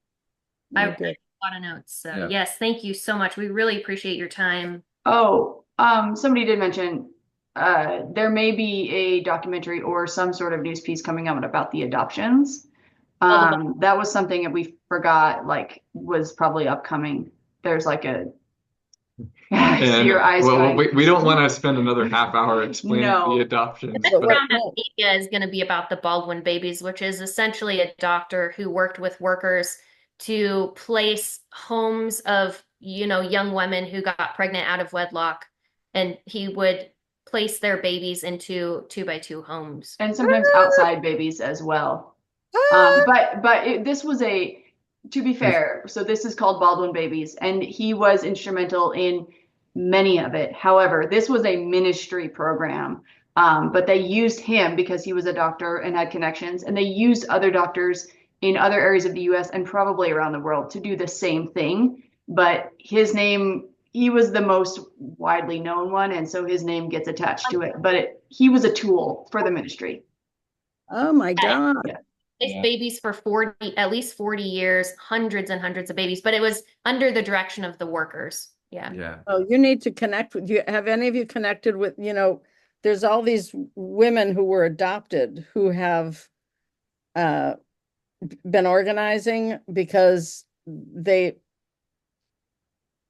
I Okay. a lot of notes. So Yeah. yes, thank you so much. We really appreciate your time. Oh, somebody did mention there may be a documentary or some sort of news piece coming out about the adoptions. That was something that we forgot, like, was probably upcoming. There's like a I see your eyes well, going. we don't want to spend another half hour explaining No. the adoptions. The But next what- round of media is going to be about the Baldwin babies, which is essentially a doctor who worked with workers to place homes of, young women who got pregnant out of wedlock, and he would place their babies into 2x2 homes. And sometimes outside babies as well. This was to be fair, so this is called Baldwin Babies, and he was instrumental in many of it. However, this was a ministry program, but they used him because he was a doctor and had connections, and they used other doctors in other areas of the US and probably around the world to do the same thing. But his name, he was the most widely known one, and so his name gets attached to it. But he was a tool for the ministry. Oh my God. Yeah. Placed babies for at least 40 years, hundreds and hundreds of babies, but it was under the direction of the workers. Yeah. Yeah. Oh, you need to connect with you. Have any of you connected with, there's all these women who were adopted who have been organizing because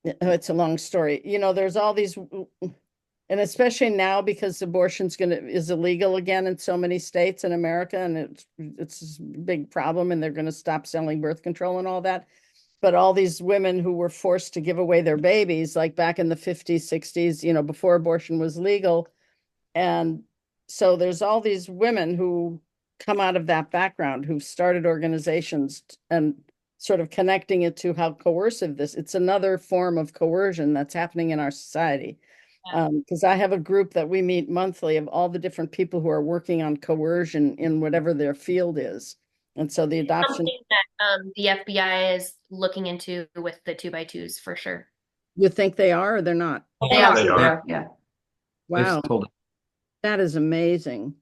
it's a long story. There's all these, and especially now because abortion's is illegal again in so many states in America, and it's a big problem, and they're going to stop selling birth control and all that. But all these women who were forced to give away their babies, like back in the 50s, 60s, before abortion was legal. And so there's all these women who come out of that background, who've started organizations and sort of connecting it to how coercive it's another form of coercion that's happening in our society. Because I have a group that we meet monthly of all the different people who are working on coercion in whatever their field is. And so the adoption. Something that the FBI is looking into with the 2x2s for sure. You think they are or they're not? They absolutely are. Yeah. Wow. That is amazing.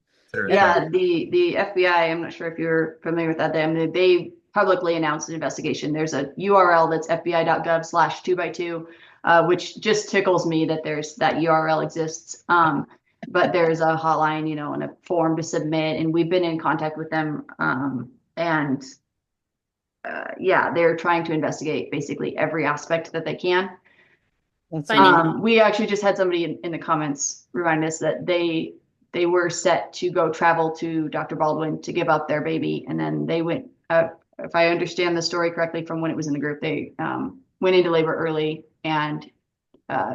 Yeah, the FBI, I'm not sure if you're familiar with that. They publicly announced an investigation. There's a URL that's fbi.gov/2x2, which just tickles me that that URL exists. But there's a hotline, and a form to submit, and we've been in contact with them. Yeah, they're trying to investigate basically every aspect that they can. We actually just had somebody in the comments remind us that they were set to go travel to Dr. Baldwin to give up their baby, and then they went. If I understand the story correctly from when it was in the group, they went into labor early and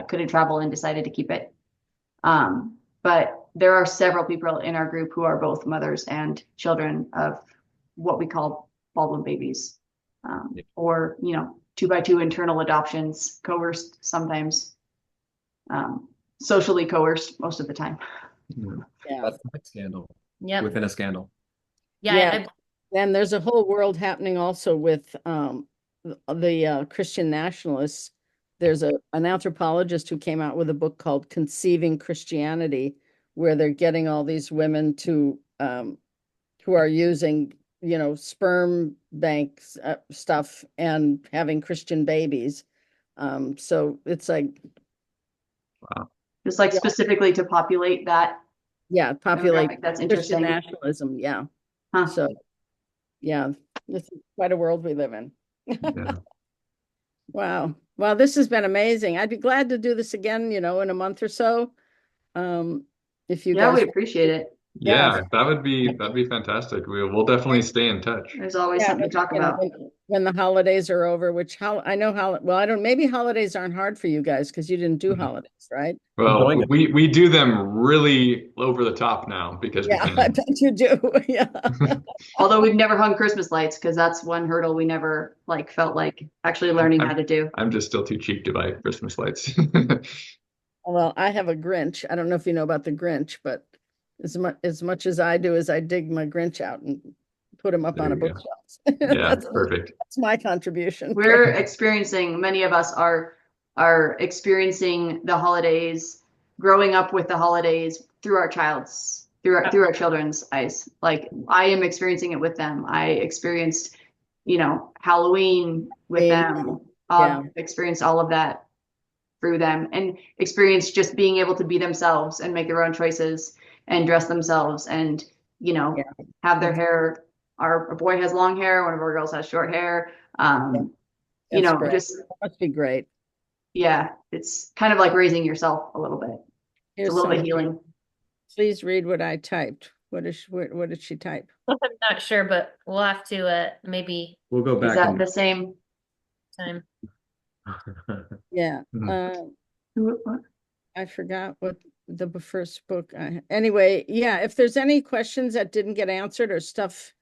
couldn't travel and decided to keep it. But there are several people in our group who are both mothers and children of what we call Baldwin babies, or 2x2 internal adoptions, coerced sometimes, socially coerced most of the time. Yeah, that's a scandal. Yeah, within a scandal. Yeah. And there's a whole world happening also with the Christian nationalists. There's an anthropologist who came out with a book called Conceiving Christianity, where they're getting all these women to who are using sperm banks stuff and having Christian babies. So it's like, wow, just like specifically to populate that. Yeah, populate. That's Christian interesting. nationalism. Yeah. Huh. So yeah, this is quite a world we live in. yeah. Wow. Well, this has been amazing. I'd be glad to do this again, in a month or so. If you guys. We appreciate it. Yeah, that'd be fantastic. We'll definitely stay in touch. There's always something to talk about. When the holidays are over, I know maybe holidays aren't hard for you guys because you didn't do holidays, right? Well, we do them really over the top now because we can. I bet you do. Yeah. Although we've never hung Christmas lights because that's one hurdle we never felt like actually learning how to do. I'm just still too cheap to buy Christmas lights. Well, I have a Grinch. I don't know if you know about the Grinch, but as much as I do is I dig my Grinch out and put him up on a bookshelf. Yeah, perfect. That's my contribution. We're experiencing, many of us are experiencing the holidays, growing up with the holidays through our children's eyes. Like I am experiencing it with them. I experienced, Halloween with them. Experienced all of that through them, and experienced just being able to be themselves and make their own choices and dress themselves and, have their hair. Our boy has long hair. One of our girls has short hair. Great. Just that must be great. Yeah, it's kind of like raising yourself a little bit. It's a little bit healing. Please read what I typed. What did she type? I'm not sure, but we'll have to maybe. We'll go back. Is that the same time? Yeah. I forgot what the first book. Anyway, yeah. If there's any questions that didn't get answered or stuff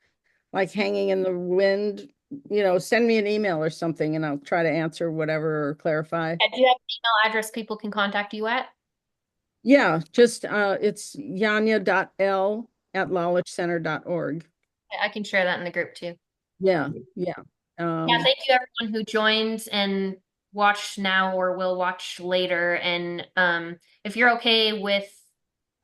like hanging in the wind, send me an email or something and I'll try to answer whatever or clarify. Do you have an email address people can contact you at? Yeah, just it's janja.l@lalichcenter.org. I can share that in the group too. Yeah. Thank you everyone who joined and watched now or will watch later. And if you're okay with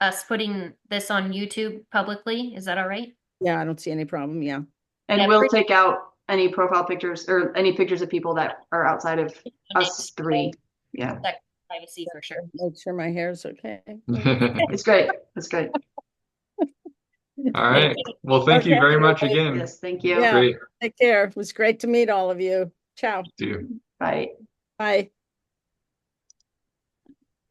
us putting this on YouTube publicly, is that all right? Yeah, I don't see any problem. Yeah. And we'll take out any profile pictures or any pictures of people that are outside of us three. Yeah. That privacy for sure. Make sure my hair's okay. It's great. It's great. All right. Well, thank you Okay. very much Great. again. Yes, thank you. Yeah. Great. Take care. It was great to meet all of you. Ciao. See you. Bye. Bye.